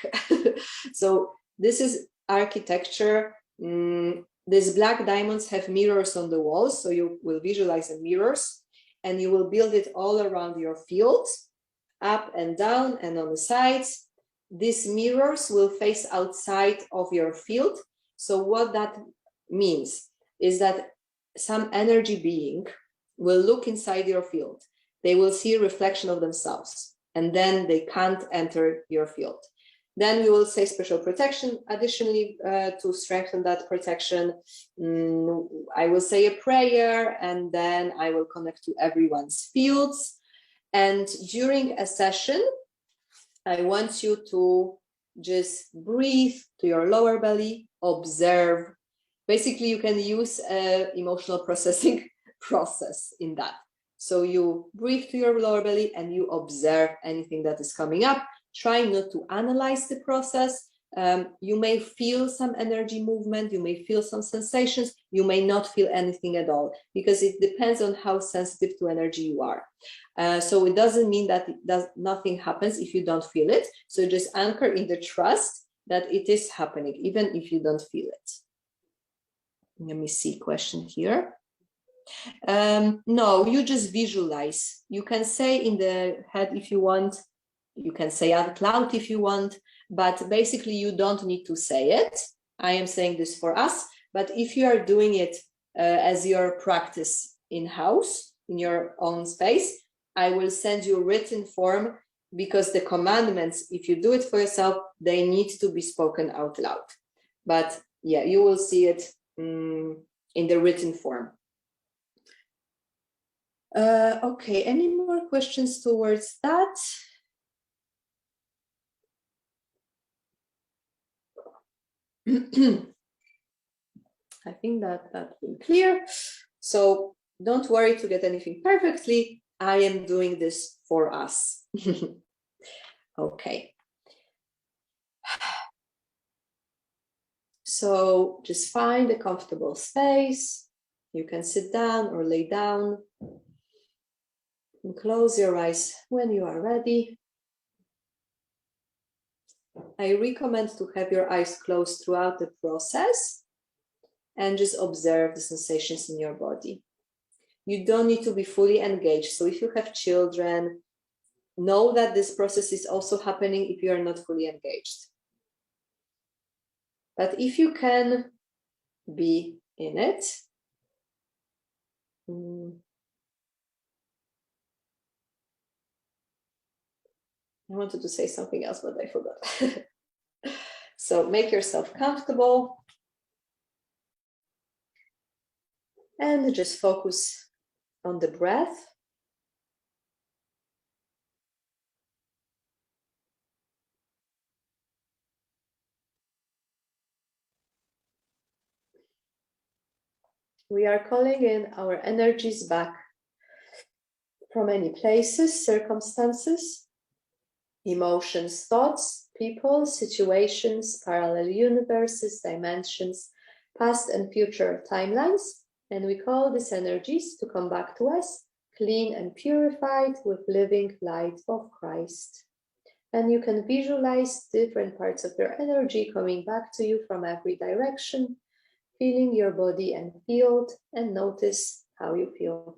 So this is architecture. These black diamonds have mirrors on the walls, so you will visualize the mirrors, and you will build it all around your field, up and down and on the sides. These mirrors will face outside of your field. So what that means is that some energy being will look inside your field. They will see a reflection of themselves, and then they can't enter your field. Then we will say special protection. Additionally, to strengthen that protection, I will say a prayer, and then I will connect to everyone's fields. And during a session, I want you to just breathe to your lower belly, observe. Basically, you can use an emotional processing process in that. So you breathe to your lower belly and you observe anything that is coming up. Try not to analyze the process. You may feel some energy movement, you may feel some sensations, you may not feel anything at all, because it depends on how sensitive to energy you are. So it doesn't mean that nothing happens if you don't feel it. So just anchor in the trust that it is happening, even if you don't feel it. Let me see, question here. No, you just visualize. You can say in the head if you want, you can say out loud if you want, but basically you don't need to say it. I am saying this for us, but if you are doing it as your practice in-house, in your own space, I will send you written form, because the commandments, if you do it for yourself, they need to be spoken out loud. But yeah, you will see it in the written form. Okay, any more questions towards that? I think that that's been clear. So don't worry to get anything perfectly. I am doing this for us. Okay. So just find a comfortable space. You can sit down or lay down and close your eyes when you are ready. I recommend to have your eyes closed throughout the process and just observe the sensations in your body. You don't need to be fully engaged. So if you have children, know that this process is also happening if you are not fully engaged. But if you can be in it, I wanted to say something else, but I forgot. So make yourself comfortable and just focus on the breath. We are calling in our energies back from any places, circumstances, emotions, thoughts, people, situations, parallel universes, dimensions, past and future timelines. And we call these energies to come back to us, clean and purified with living light of Christ. And you can visualize different parts of your energy coming back to you from every direction, feeling your body and field, and notice how you feel.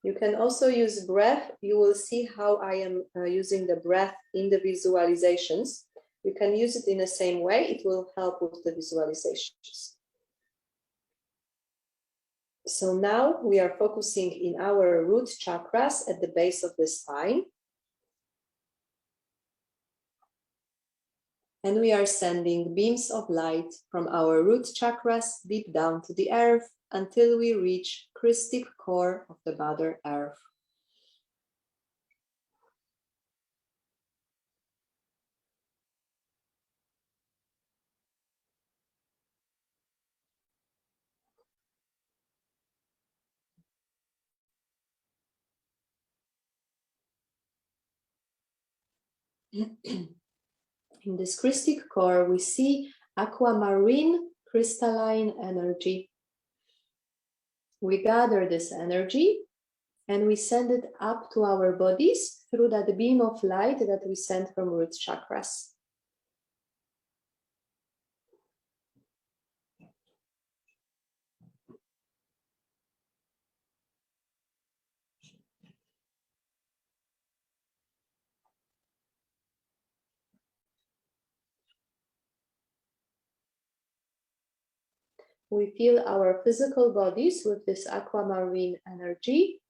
You can also use breath. You will see how I am using the breath in the visualizations. You can use it in the same way. It will help with the visualizations. So now we are focusing in our root chakras at the base of the spine. And we are sending beams of light from our root chakras deep down to the earth until we reach Christic core of the Mother Earth. In this Christic core, we see aquamarine crystalline energy. We gather this energy and we send it up to our bodies through that beam of light that we send from root chakras. We fill our physical bodies with this aquamarine energy.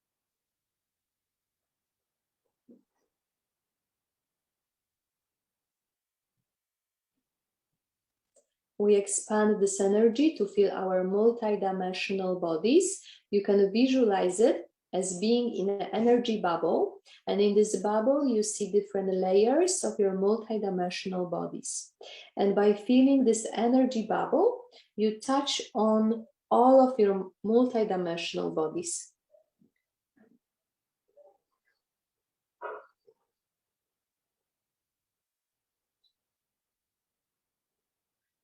We expand this energy to fill our multidimensional bodies. You can visualize it as being in an energy bubble. And in this bubble, you see different layers of your multidimensional bodies. And by feeling this energy bubble, you touch on all of your multidimensional bodies.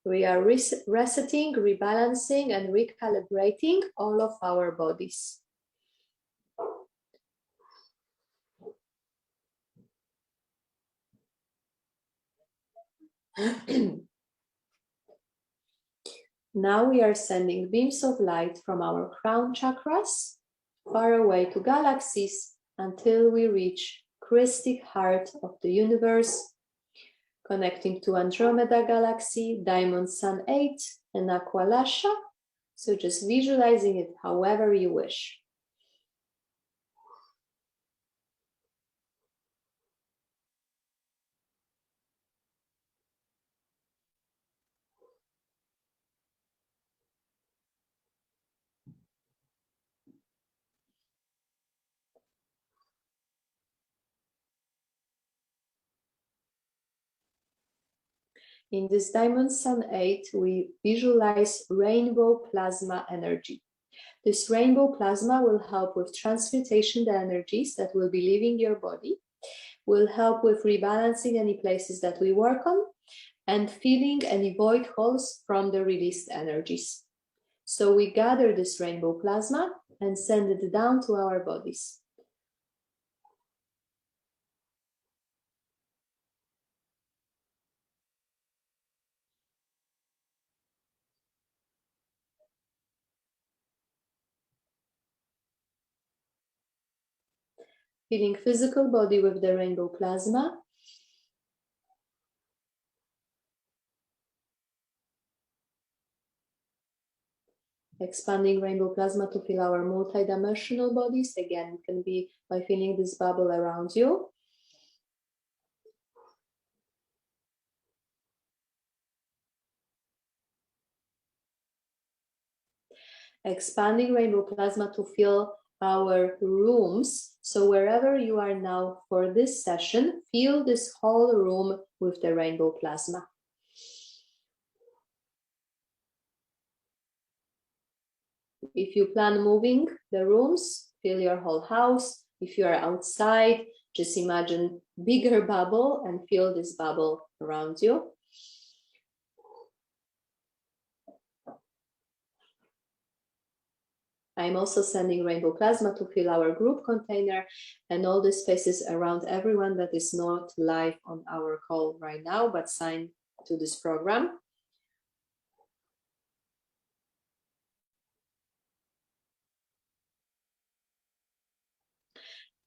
We are resetting, rebalancing, and recalibrating all of our bodies. Now we are sending beams of light from our crown chakras far away to galaxies until we reach Christic heart of the universe, connecting to Andromeda Galaxy, Diamond Sun 8, and Aqualasha. So just visualizing it however you wish. In this Diamond Sun 8, we visualize rainbow plasma energy. This rainbow plasma will help with transmutation the energies that will be leaving your body, will help with rebalancing any places that we work on, and filling any void holes from the released energies. So we gather this rainbow plasma and send it down to our bodies. Filling physical body with the rainbow plasma. Expanding rainbow plasma to fill our multidimensional bodies. Again, it can be by filling this bubble around you. Expanding rainbow plasma to fill our rooms. So wherever you are now for this session, fill this whole room with the rainbow plasma. If you plan moving the rooms, fill your whole house. If you are outside, just imagine bigger bubble and fill this bubble around you. I'm also sending rainbow plasma to fill our group container and all the spaces around everyone that is not live on our call right now, but signed to this program.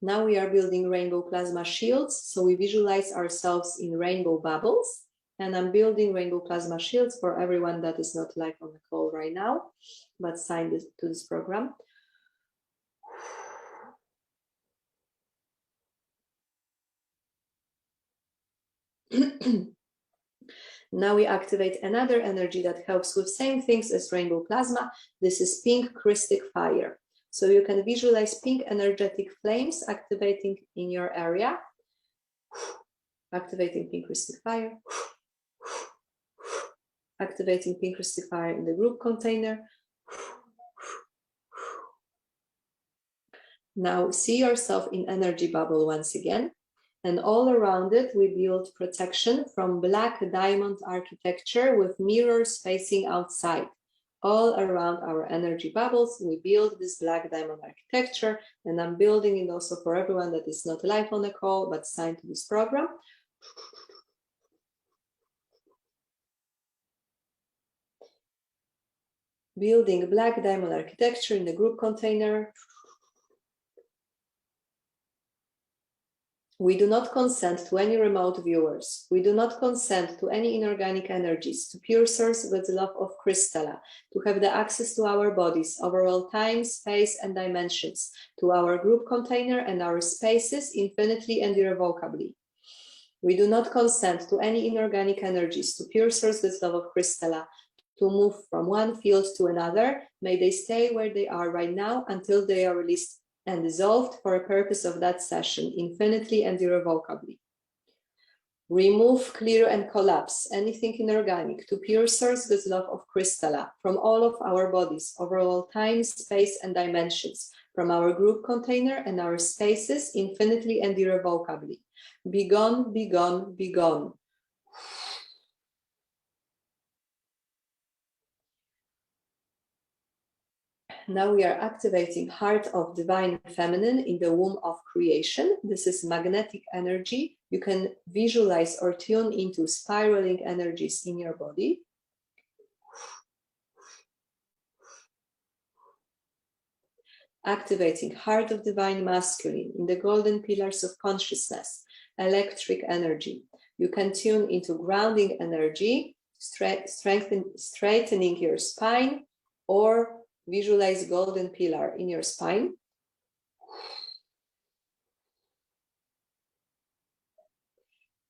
Now we are building rainbow plasma shields. So we visualize ourselves in rainbow bubbles. And I'm building rainbow plasma shields for everyone that is not live on the call right now, but signed to this program. Now we activate another energy that helps with same things as rainbow plasma. This is pink crystal fire. So you can visualize pink energetic flames activating in your area. Activating pink crystal fire. Activating pink crystal fire in the group container. Now see yourself in energy bubble once again. And all around it, we build protection from black diamond architecture with mirrors facing outside. All around our energy bubbles, we build this black diamond architecture, and I'm building it also for everyone that is not live on the call, but signed to this program. Building black diamond architecture in the group container. We do not consent to any remote viewers. We do not consent to any inorganic energies, to pure source with the love of Crystalla, to have the access to our bodies, overall time, space, and dimensions, to our group container and our spaces infinitely and irrevocably. We do not consent to any inorganic energies, to pure source with love of Crystalla, to move from one field to another. May they stay where they are right now until they are released and dissolved for a purpose of that session, infinitely and irrevocably. Remove, clear, and collapse anything inorganic to pure source with love of Crystalla from all of our bodies, overall time, space, and dimensions, from our group container and our spaces, infinitely and irrevocably. Be gone, be gone, be gone. Now we are activating Heart of Divine Feminine in the womb of creation. This is magnetic energy. You can visualize or tune into spiraling energies in your body. Activating Heart of Divine Masculine in the golden pillars of consciousness, electric energy. You can tune into grounding energy, straightening your spine, or visualize golden pillar in your spine.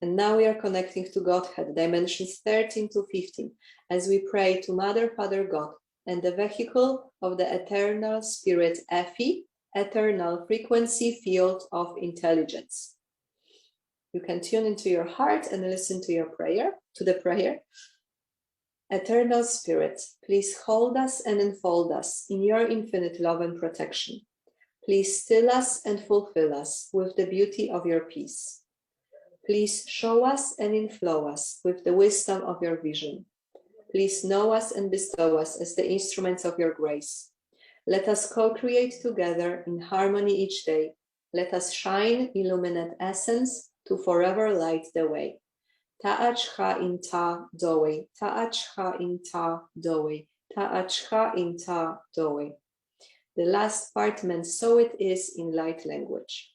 And now we are connecting to Godhead, dimensions 13 to 15, as we pray to Mother, Father, God, and the vehicle of the eternal spirit, Efi, eternal frequency field of intelligence. You can tune into your heart and listen to your prayer, to the prayer. Eternal Spirit, please hold us and enfold us in your infinite love and protection. Please still us and fulfill us with the beauty of your peace. Please show us and inflow us with the wisdom of your vision. Please know us and bestow us as the instruments of your grace. Let us co-create together in harmony each day. Let us shine, illuminate essence to forever light the way. Ta'achcha in ta doe, ta'achcha in ta doe, ta'achcha in ta doe. The last part meant so it is in light language.